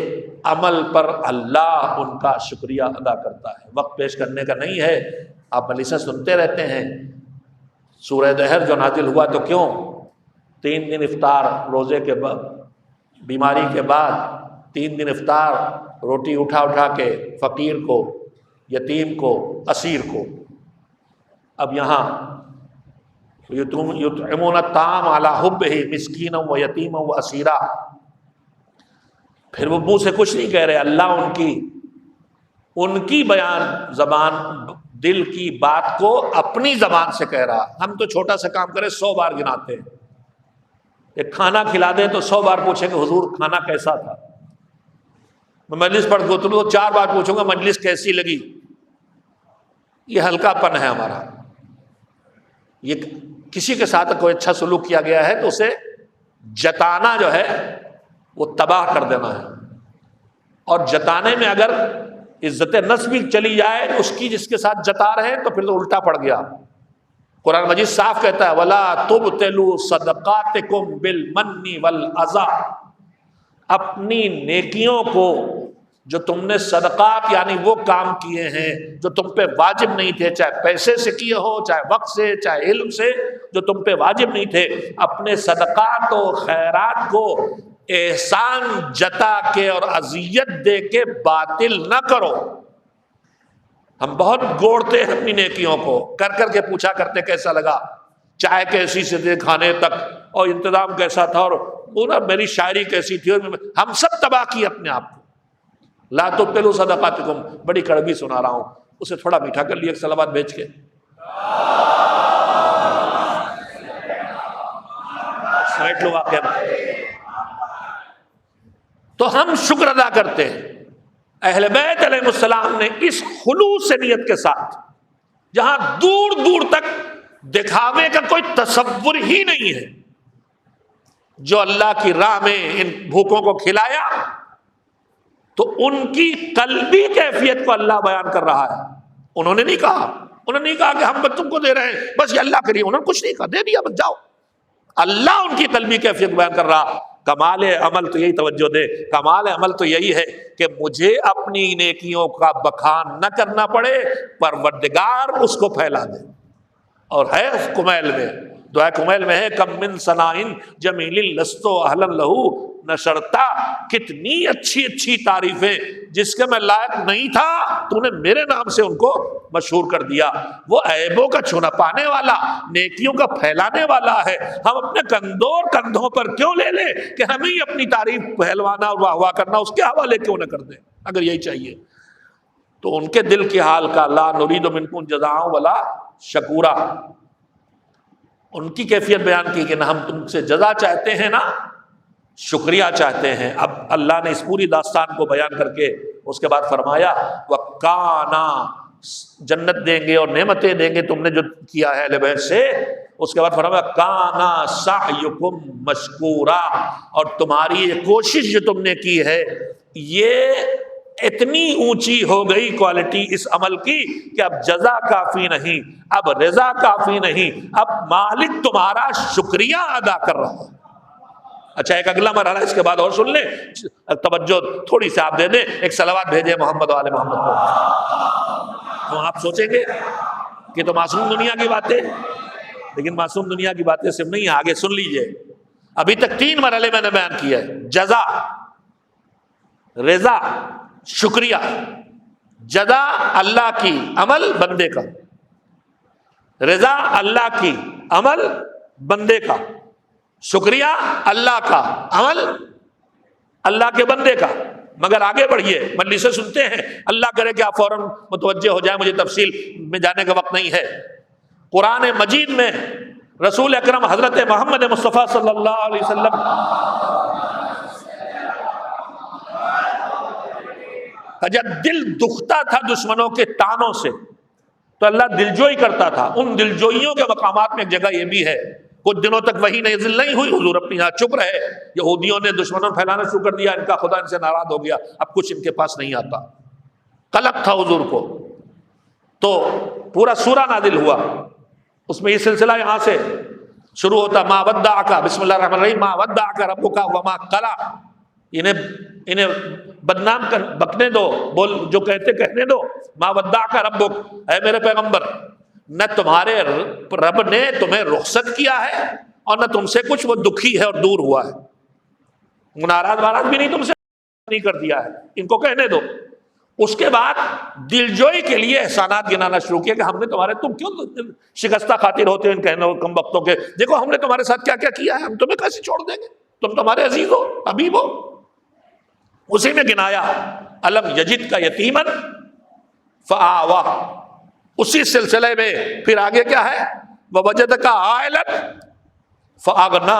عمل پر اللہ ان کا شکریہ ادا کرتا ہے۔ وقت پیش کرنے کا نہیں ہے، آپ مجلسیں سنتے رہتے ہیں۔ سورہ دہر جو نازل ہوا تو کیوں؟ 3 دن افطار روزے کے بعد، بیماری کے بعد 3 دن افطار، روٹی اٹھا کے فقیر کو، یتیم کو، اسیر کو۔ اب یہاں یطعمون الطعام علی حبہ مسکینا و یتیما و اسیرا، پھر وہ منہ سے کچھ نہیں کہہ رہے، اللہ ان کی بیان زبان، دل کی بات کو اپنی زبان سے کہہ رہا۔ ہم تو چھوٹا سا کام کرے 100 بار گناتے ہیں، ایک کھانا کھلا دیں تو 100 بار پوچھیں گے حضور کھانا کیسا تھا۔ میں مجلس پڑھ کے تو 4 بار پوچھوں گا مجلس کیسی لگی۔ یہ ہلکا پن ہے ہمارا، یہ کسی کے ساتھ کوئی اچھا سلوک کیا گیا ہے تو اسے جتانا جو ہے وہ تباہ کر دینا ہے، اور جتانے میں اگر عزت نفس بھی چلی جائے اس کی جس کے ساتھ جتا رہے ہیں تو پھر تو الٹا پڑ گیا۔ قرآن مجید صاف کہتا ہے وَلَا تُبْتِلُوا صَدَقَاتِكُمْ بِالْمَنِّ وَالْأَذَىٰ، اپنی نیکیوں کو جو تم نے صدقات یعنی وہ کام کیے ہیں جو تم پہ واجب نہیں تھے، چاہے پیسے سے کیے ہو، چاہے وقت سے، چاہے علم سے، جو تم پہ واجب نہیں تھے، اپنے صدقات و خیرات کو احسان جتا کے اور اذیت دے کے باطل نہ کرو۔ ہم بہت گوڑتے ہیں اپنی نیکیوں کو، کر کے پوچھا کرتے کیسا لگا، چائے کیسی سے دے کھانے تک، اور انتظام کیسا تھا، اور میری شاعری کیسی تھی، اور ہم سب تباہ کیے اپنے آپ کو۔ لا تبطلوا صدقاتکم، بڑی کڑوی سنا رہا ہوں، اسے تھوڑا میٹھا کر لیا ایک صلوات بھیج کے۔ سمیٹ لو واقعہ میں۔ تو ہم شکر ادا کرتے ہیں۔ اہل بیت علیہ السلام نے اس خلوص سے نیت کے ساتھ، جہاں دور دور تک دکھاوے کا کوئی تصور ہی نہیں ہے، جو اللہ کی راہ میں ان بھوکوں کو کھلایا، تو ان کی قلبی کیفیت کو اللہ بیان کر رہا ہے۔ انہوں نے نہیں کہا کہ ہم تم کو دے رہے ہیں بس یہ اللہ کریے، انہوں نے کچھ نہیں کہا، دے دیا بس جاؤ۔ اللہ ان کی قلبی کیفیت بیان کر رہا۔ کمال عمل تو یہی توجہ دے، کمال عمل تو یہی ہے کہ مجھے اپنی نیکیوں کا بخان نہ کرنا پڑے، پروردگار اس کو پھیلا دے۔ اور ہے کمیل میں دعا کمیل میں ہے کم من ثنائن جمیل لست اہلا لہو نشرتا، کتنی اچھی اچھی تعریفیں جس کے میں لائق نہیں تھا تو نے میرے نام سے ان کو مشہور کر دیا۔ وہ عیبوں کا چھونا پانے والا، نیکیوں کا پھیلانے والا ہے، ہم اپنے کندھوں پر کیوں لے لیں کہ ہمیں ہی اپنی تعریف پھیلوانا اور واہ واہ کرنا اس کے حوالے کیوں نہ کر دیں اگر یہی چاہیے تو۔ ان کے دل کے حال کا لا نرید منکم جزاء ولا شکورا، ان کی کیفیت بیان کی کہ نہ ہم تم سے جزا چاہتے ہیں نہ شکریہ چاہتے ہیں۔ اب اللہ نے اس پوری داستان کو بیان کر کے اس کے بعد فرمایا وَقَانَا، جنت دیں گے اور نعمتیں دیں گے تم نے جو کیا ہے اہل بیت سے۔ اس کے بعد فرمایا کَانَا سَعْيُكُمْ مَشْكُورًا، اور تمہاری یہ کوشش جو تم نے کی ہے یہ اتنی اونچی ہو گئی کوالٹی اس عمل کی کہ اب جزا کافی نہیں، اب رضا کافی نہیں، اب مالک تمہارا شکریہ ادا کر رہا ہے۔ اچھا ایک اگلا مرحلہ اس کے بعد اور سن لیں، توجہ تھوڑی سی آپ دے دیں، ایک صلوات بھیجیں محمد وآل محمد کو۔ تو آپ سوچیں گے کہ تو معصوم دنیا کی باتیں، لیکن معصوم دنیا کی باتیں صرف نہیں، آگے سن لیجئے۔ ابھی تک 3 مرحلے میں نے بیان کیا ہے، جزا، رضا، شکریہ۔ جزا اللہ کی، عمل بندے کا، رضا اللہ کی، عمل بندے کا، شکریہ اللہ کا، عمل اللہ کے بندے کا۔ مگر آگے بڑھیے، مجلسیں سنتے ہیں، اللہ کرے کہ آپ فوراً متوجہ ہو جائیں، مجھے تفصیل میں جانے کا وقت نہیں ہے۔ قرآن مجید میں رسول اکرم حضرت محمد مصطفیٰ صلی اللہ علیہ وسلم جب دل دکھتا تھا دشمنوں کے طعنوں سے تو اللہ دلجوئی کرتا تھا۔ ان دلجوئیوں کے مقامات میں ایک جگہ یہ بھی ہے، کچھ دنوں تک وہی نازل نہیں ہوئی، حضور اپنی یہاں چپ رہے، یہودیوں نے دشمنوں پھیلانا شروع کر دیا، ان کا خدا ان سے ناراض ہو گیا، اب کچھ ان کے پاس نہیں آتا، قلق تھا حضور کو، تو پورا سورہ نازل ہوا۔ اس میں یہ سلسلہ یہاں سے شروع ہوتا، ما ودعک، بسم اللہ الرحمن الرحیم، ما ودعک ربک وما قلی، انہیں بدنام کر بکنے دو، بول جو کہتے کہنے دو، ما ودعک ربک، اے میرے پیغمبر نہ تمہارے رب نے تمہیں رخصت کیا ہے اور نہ تم سے کچھ وہ دکھی ہے اور دور ہوا ہے، ناراض واراض بھی نہیں تم سے نہیں کر دیا ہے، ان کو کہنے دو۔ اس کے بعد دلجوئی کے لیے احسانات گنانا شروع کیا کہ ہم نے تمہارے، تم کیوں شکستہ خاطر ہوتے ہو ان کہنے کم وقتوں کے، دیکھو ہم نے تمہارے ساتھ کیا کیا کیا ہے، ہم تمہیں کیسے چھوڑ دیں گے، تم تمہارے عزیز ہو، حبیب ہو۔ اسی میں گنایا الم یجد کا یتیمن فآوا، اسی سلسلے میں پھر آگے کیا ہے ووجدک عائلا فاغنا،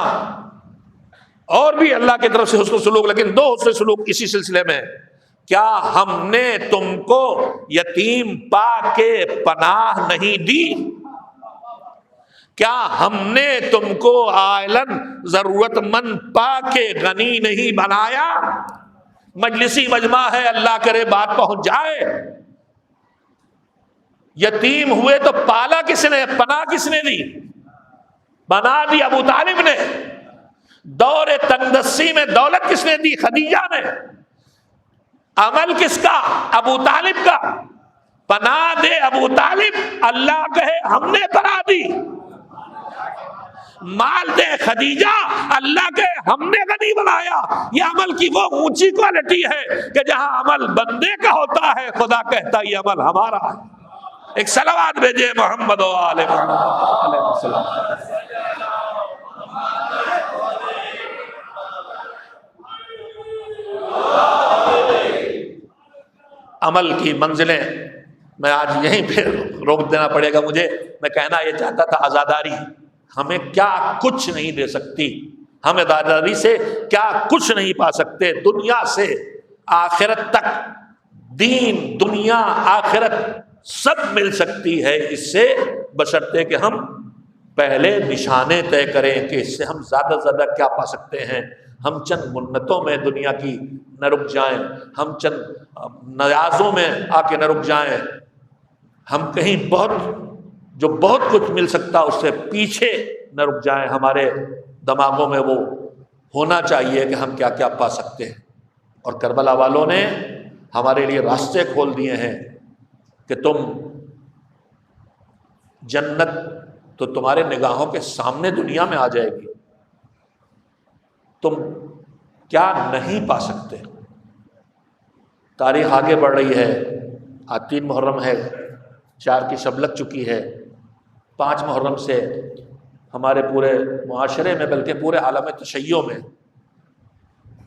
اور بھی اللہ کی طرف سے حسن سلوک، لیکن 2 حسن سلوک اسی سلسلے میں۔ کیا ہم نے تم کو یتیم پا کے پناہ نہیں دی؟ کیا ہم نے تم کو عائلن ضرورت مند پا کے غنی نہیں بنایا؟ مجلسی مجمع ہے، اللہ کرے بات پہنچ جائے۔ یتیم ہوئے تو پالا کس نے، پناہ کس نے دی؟ بنا دی ابو طالب نے۔ دور تنگدستی میں دولت کس نے دی؟ خدیجہ نے۔ عمل کس کا؟ ابو طالب کا۔ پناہ دے ابو طالب، اللہ کہے ہم نے پناہ دی۔ مال دے خدیجہ، اللہ کے ہم نے غنی بنایا۔ یہ عمل کی وہ اونچی کوالٹی ہے کہ جہاں عمل بندے کا ہوتا ہے خدا کہتا ہے یہ عمل ہمارا ہے۔ ایک صلوات بھیجے محمد و آل محمد علیہ السلام۔ عمل کی منزلیں میں آج یہیں پہ روک دینا پڑے گا مجھے۔ میں کہنا یہ چاہتا تھا عزاداری ہمیں کیا کچھ نہیں دے سکتی، ہم عزاداری سے کیا کچھ نہیں پا سکتے، دنیا سے آخرت تک، دین دنیا آخرت سب مل سکتی ہے اس سے، بشرطے کہ ہم پہلے نشانے طے کریں کہ اس سے ہم زیادہ سے زیادہ کیا پا سکتے ہیں۔ ہم چند منتوں میں دنیا کی نہ رک جائیں، ہم چند نیازوں میں آ کے نہ رک جائیں، ہم کہیں جو بہت کچھ مل سکتا اس سے پیچھے نہ رک جائیں۔ ہمارے دماغوں میں وہ ہونا چاہیے کہ ہم کیا کیا پا سکتے ہیں۔ اور کربلا والوں نے ہمارے لیے راستے کھول دیے ہیں کہ تم جنت تو تمہارے نگاہوں کے سامنے دنیا میں آ جائے گی، تم کیا نہیں پا سکتے۔ تاریخ آگے بڑھ رہی ہے، آج 3 محرم ہے، 4 کی شب لگ چکی ہے، 5 محرم سے ہمارے پورے معاشرے میں بلکہ پورے عالم تشیع میں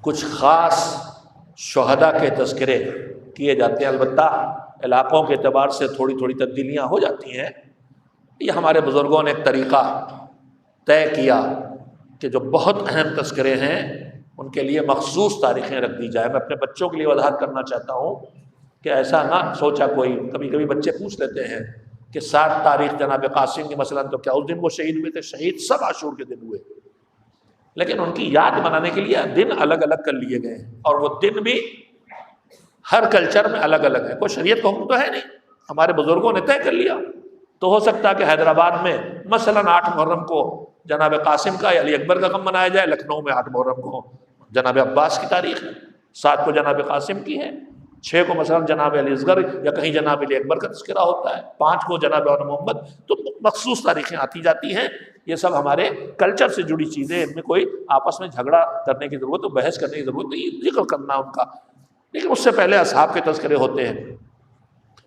کچھ خاص شہداء کے تذکرے کیے جاتے ہیں۔ البتہ علاقوں کے اعتبار سے تھوڑی تھوڑی تبدیلیاں ہو جاتی ہیں۔ یہ ہمارے بزرگوں نے ایک طریقہ طے کیا کہ جو بہت اہم تذکرے ہیں ان کے لیے مخصوص تاریخیں رکھ دی جائے۔ میں اپنے بچوں کے لیے وضاحت کرنا چاہتا ہوں کہ ایسا نہ سوچا کوئی، کبھی کبھی بچے پوچھ لیتے ہیں کہ 7 تاریخ جناب قاسم کی مثلاً تو کیا اس دن وہ شہید ہوئے تھے؟ شہید سب عاشور کے دن ہوئے، لیکن ان کی یاد منانے کے لیے دن الگ الگ کر لیے گئے ہیں، اور وہ دن بھی ہر کلچر میں الگ الگ ہے۔ کوئی شریعت کا حکم تو ہے نہیں، ہمارے بزرگوں نے طے کر لیا۔ تو ہو سکتا ہے کہ حیدرآباد میں مثلاً 8 محرم کو جناب قاسم کا یا علی اکبر کا غم منایا جائے، لکھنؤ میں 8 محرم کو جناب عباس کی تاریخ ہے، 7 کو جناب قاسم کی ہے، 6 کو مثلاً جناب علی اصغر یا کہیں جناب علی اکبر کا تذکرہ ہوتا ہے، 5 کو جناب محمد۔ تو مخصوص تاریخیں آتی جاتی ہیں۔ یہ سب ہمارے کلچر سے جڑی چیزیں، ان میں کوئی آپس میں جھگڑا کرنے کی ضرورت، بحث کرنے کی ضرورت نہیں، ذکر کرنا ان کا، لیکن اس سے پہلے اصحاب کے تذکرے ہوتے ہیں۔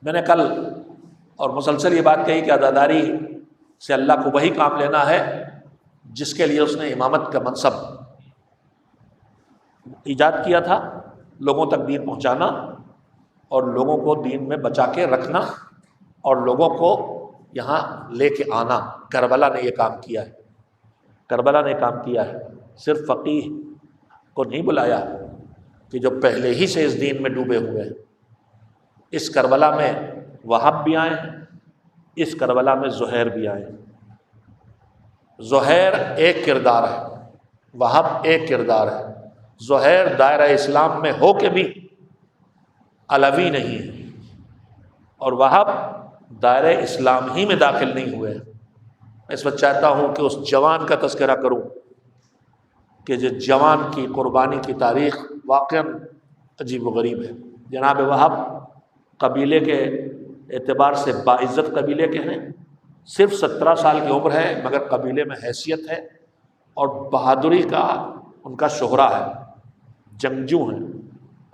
میں نے کل اور مسلسل یہ بات کہی کہ عزاداری سے اللہ کو وہی کام لینا ہے جس کے لیے اس نے امامت کا منصب ایجاد کیا تھا، لوگوں تک دین پہنچانا اور لوگوں کو دین میں بچا کے رکھنا اور لوگوں کو یہاں لے کے آنا۔ کربلا نے یہ کام کیا ہے، کربلا نے کام کیا ہے۔ صرف فقیہ کو نہیں بلایا کہ جو پہلے ہی سے اس دین میں ڈوبے ہوئے ہیں۔ اس کربلا میں وہاب بھی آئے ہیں، اس کربلا میں زہیر بھی آئے ہیں۔ زہیر ایک کردار ہے، وہاب ایک کردار ہے۔ زہیر دائرہ اسلام میں ہو کے بھی علوی نہیں ہے، اور وہاب دائرہ اسلام ہی میں داخل نہیں ہوئے ہیں۔ میں اس وقت چاہتا ہوں کہ اس جوان کا تذکرہ کروں کہ جو جوان کی قربانی کی تاریخ واقعاً عجیب و غریب ہے۔ جناب وہاب قبیلے کے اعتبار سے باعزت قبیلے کے ہیں، صرف 17 سال کی عمر ہے، مگر قبیلے میں حیثیت ہے اور بہادری کا ان کا شہرہ ہے، جنگجو ہیں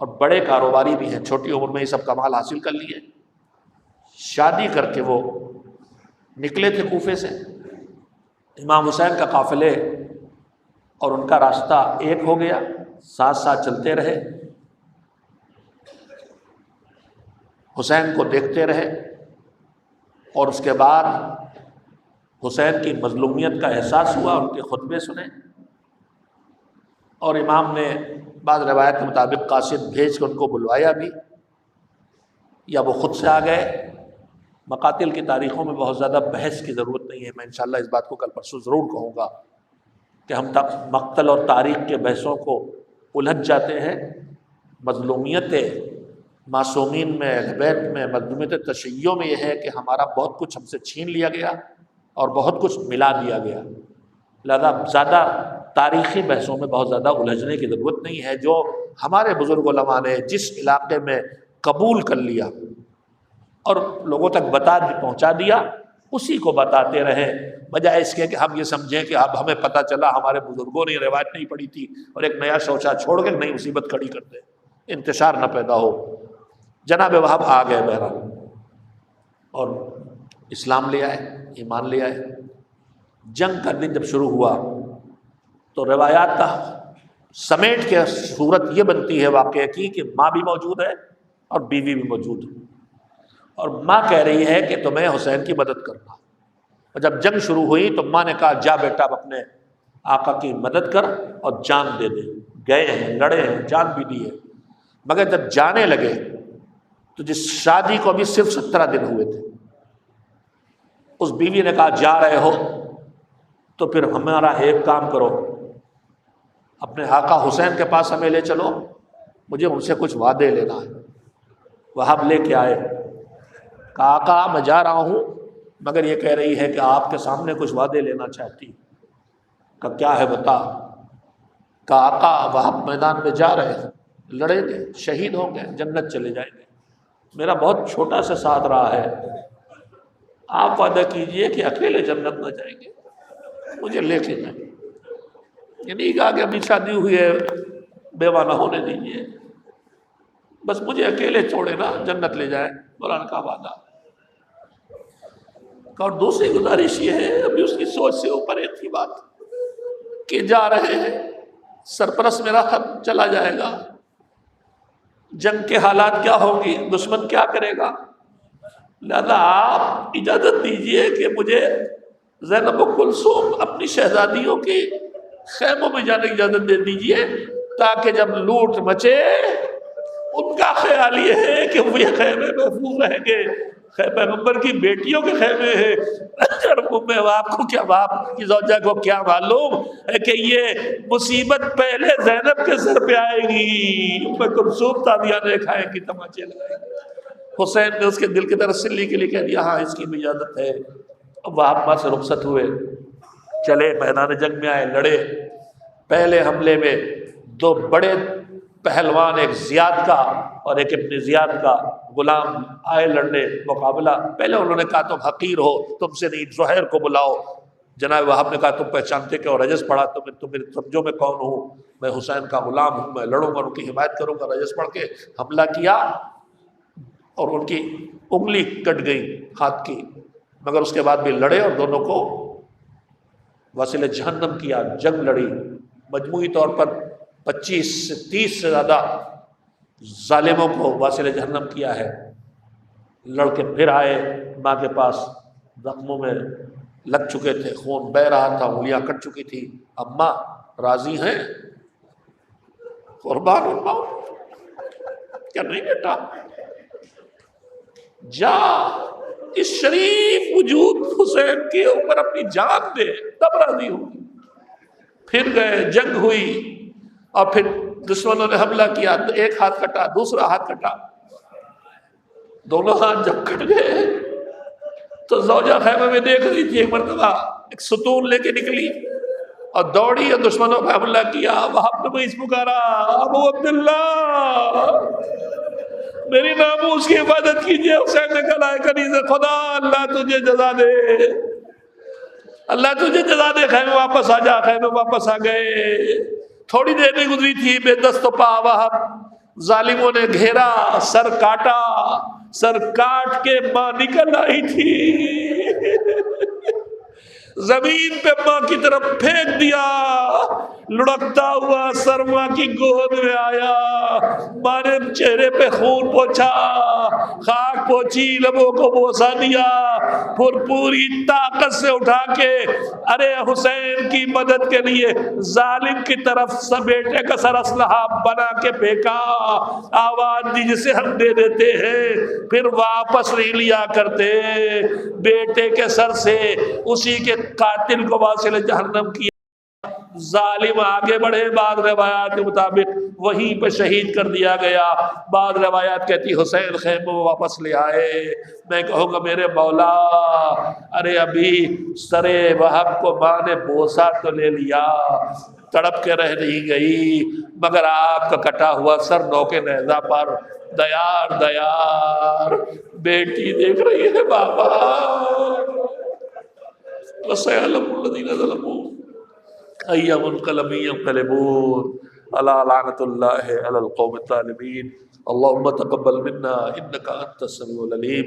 اور بڑے کاروباری بھی ہیں، چھوٹی عمر میں یہ سب کمال حاصل کر لیے۔ شادی کر کے وہ نکلے تھے کوفے سے، امام حسین کا قافلے اور ان کا راستہ ایک ہو گیا، ساتھ ساتھ چلتے رہے، حسین کو دیکھتے رہے، اور اس کے بعد حسین کی مظلومیت کا احساس ہوا، ان کے خطبے سنے، اور امام نے بعض روایت کے مطابق قاصد بھیج کے ان کو بلوایا بھی، یا وہ خود سے آ گئے۔ مقاتل کی تاریخوں میں بہت زیادہ بحث کی ضرورت نہیں ہے، میں انشاءاللہ اس بات کو کل پرسوں ضرور کہوں گا کہ ہم تک مقتل اور تاریخ کے بحثوں کو الجھ جاتے ہیں۔ مظلومیت معصومین میں، اہل بیت میں، مظلومیت تشیع میں یہ ہے کہ ہمارا بہت کچھ ہم سے چھین لیا گیا اور بہت کچھ ملا دیا گیا، لہذا زیادہ تاریخی بحثوں میں بہت زیادہ الجھنے کی ضرورت نہیں ہے۔ جو ہمارے بزرگ علماء نے جس علاقے میں قبول کر لیا اور لوگوں تک پہنچا دیا، اسی کو بتاتے رہے، بجائے اس کے کہ ہم یہ سمجھیں کہ اب ہمیں پتہ چلا ہمارے بزرگوں نے روایت نہیں پڑھی تھی اور ایک نیا شوچہ چھوڑ کے نئی مصیبت کھڑی کرتے، انتشار نہ پیدا ہو۔ جناب وہاب آ گئے بہرحال اور اسلام لے آئے، ایمان لے آئے۔ جنگ کا دن جب شروع ہوا تو روایات کا سمیٹ کے صورت یہ بنتی ہے واقعہ کی کہ ماں بھی موجود ہے اور بیوی بھی موجود ہے، اور ماں کہہ رہی ہے کہ تمہیں حسین کی مدد کرنا، اور جب جنگ شروع ہوئی تو ماں نے کہا جا بیٹا اب اپنے آقا کی مدد کر اور جان دے دے۔ گئے ہیں، لڑے ہیں، جان بھی دی ہے، مگر جب جانے لگے تو جس شادی کو ابھی صرف 17 دن ہوئے تھے، اس بیوی نے کہا جا رہے ہو تو پھر ہمارا ایک کام کرو، اپنے آقا حسین کے پاس ہمیں لے چلو، مجھے ان سے کچھ وعدے لینا ہے۔ وہاب لے کے آئے، کہا آقا میں جا رہا ہوں مگر یہ کہہ رہی ہے کہ آپ کے سامنے کچھ وعدے لینا چاہتی۔ کہا کیا ہے بتا۔ کہا آقا وہاب میدان میں جا رہے ہیں، لڑیں گے، شہید ہوں گے، جنت چلے جائیں گے، میرا بہت چھوٹا سا ساتھ رہا ہے، آپ وعدہ کیجئے کہ اکیلے جنت نہ جائیں گے، مجھے لے کے جائیں۔ یہ نہیں کہا کہ ابھی شادی ہوئی ہے بیوہ نہ ہونے دیجئے، بس مجھے اکیلے چھوڑے نا، جنت لے جائیں، مولانا کا وعدہ۔ اور دوسری گزارش یہ ہے، ابھی اس کی سوچ سے اوپر ایک تھی بات کہ جا رہے ہیں، سرپرست میرا خط چلا جائے گا، جنگ کے حالات کیا ہوں گی، دشمن کیا کرے گا، لہذا آپ اجازت دیجئے کہ مجھے زینب و کلثوم اپنی شہزادیوں کے خیموں میں جانے کی اجازت دے دیجئے، تاکہ جب لوٹ مچے ان کا خیال یہ ہے کہ وہ یہ خیمے محفوظ رہیں گے، پیغمبر کی بیٹیوں کے خیمے ہیں۔ باپ کو کیا، باپ کی زوجہ کو کیا معلوم ہے کہ یہ مصیبت پہلے زینب کے سر پہ آئے گی، ام کلثوم تازیانے کھائیں گی، تماچے لگائیں گی۔ حسین نے اس کے دل کی تسلی کے لیے کہہ دیا ہاں اس کی بھی اجازت ہے۔ اب وہاں وہاں سے رخصت ہوئے، چلے میدان جنگ میں آئے، لڑے۔ پہلے حملے میں دو بڑے پہلوان، ایک زیاد کا اور ایک ابن زیاد کا غلام آئے لڑنے مقابلہ۔ پہلے انہوں نے کہا تم حقیر ہو، تم سے نہیں، زہیر کو بلاؤ۔ جناب وہاب نے کہا تم پہچانتے کہ رجس پڑھا، تم سمجھو میں کون ہوں، میں حسین کا غلام ہوں، میں لڑوں گا، ان کی حمایت کروں گا۔ رجس پڑھ کے حملہ کیا اور ان کی انگلی کٹ گئی ہاتھ کی، مگر اس کے بعد بھی لڑے اور دونوں کو وسیلہ جہنم کیا، جنگ لڑی۔ مجموعی طور پر 25 سے 30 سے زیادہ ظالموں کو واسل جہنم کیا ہے۔ لڑ کے پھر آئے ماں کے پاس، زخموں میں لگ چکے تھے، خون بہہ رہا تھا، انگلیاں کٹ چکی تھی۔ اماں راضی ہیں؟ قربان اللہ، کیا نہیں بیٹا، جا اس شریف وجود حسین کے اوپر اپنی جان دے، تب راضی ہوگی۔ پھر گئے، جنگ ہوئی، اور پھر دشمنوں نے حملہ کیا، ایک ہاتھ کٹا، دوسرا ہاتھ کٹا، دونوں ہاتھ جب کٹ گئے تو زوجہ خیمے میں دیکھ رہی تھی، ایک مرتبہ ایک ستون لے کے نکلی اور دوڑی اور دشمنوں پہ حملہ کیا۔ وہاب نے وہیں پکارا، ابو عبداللہ میری ناموس کی حفاظت کیجئے۔ حسین نے کہا کنیز خدا، اللہ تجھے جزا دے، اللہ تجھے جزا دے، خیمے واپس آ جا۔ خیمے واپس آ گئے، تھوڑی دیر نہیں گزری تھی، بے دست و پا وہاب ظالموں نے گھیرا، سر کاٹا، سر کاٹ کے ماں نکل آئی تھی، زمین پہ ماں کی طرف پھینک دیا، لڑکتا ہوا سر ماں کی گود میں آیا، ماں نے چہرے پہ خون پوچھا، خاک پوچھی، لبوں کو بوسا دیا، پھر پوری طاقت سے اٹھا کے ارے حسین کی مدد کے لیے ظالم کی طرف بیٹے کا سر اسلحہ بنا کے پھینکا۔ آواز دی جسے ہم دے دیتے ہیں، پھر واپس نہیں لیا کرتے، بیٹے کے سر سے اسی کے قاتل کو واصل جہنم کیا۔ ظالم آگے بڑھے، بعض روایات کے مطابق وہیں پہ شہید کر دیا گیا، بعض روایات کہتی حسین خیموں میں واپس لے آئے۔ میں کہوں گا میرے مولا، ارے ابھی سرے وہب کو ماں نے بوسا تو لے لیا، تڑپ کے رہ نہیں گئی، مگر آپ کا کٹا ہوا سر نوکے نیزہ پر دیار دیار بیٹی دیکھ رہی ہے بابا۔ وَسَيَعْلَمُ الَّذِينَ ظَلَمُوا أَيَّ مُنْقَلَبٍ يَنْقَلِبُونَ أَلَا لَعْنَةُ اللَّهِ عَلَى الْقَوْمِ الظَّالِمِينَ اللهم تقبل منا إنك أنت السميع العليم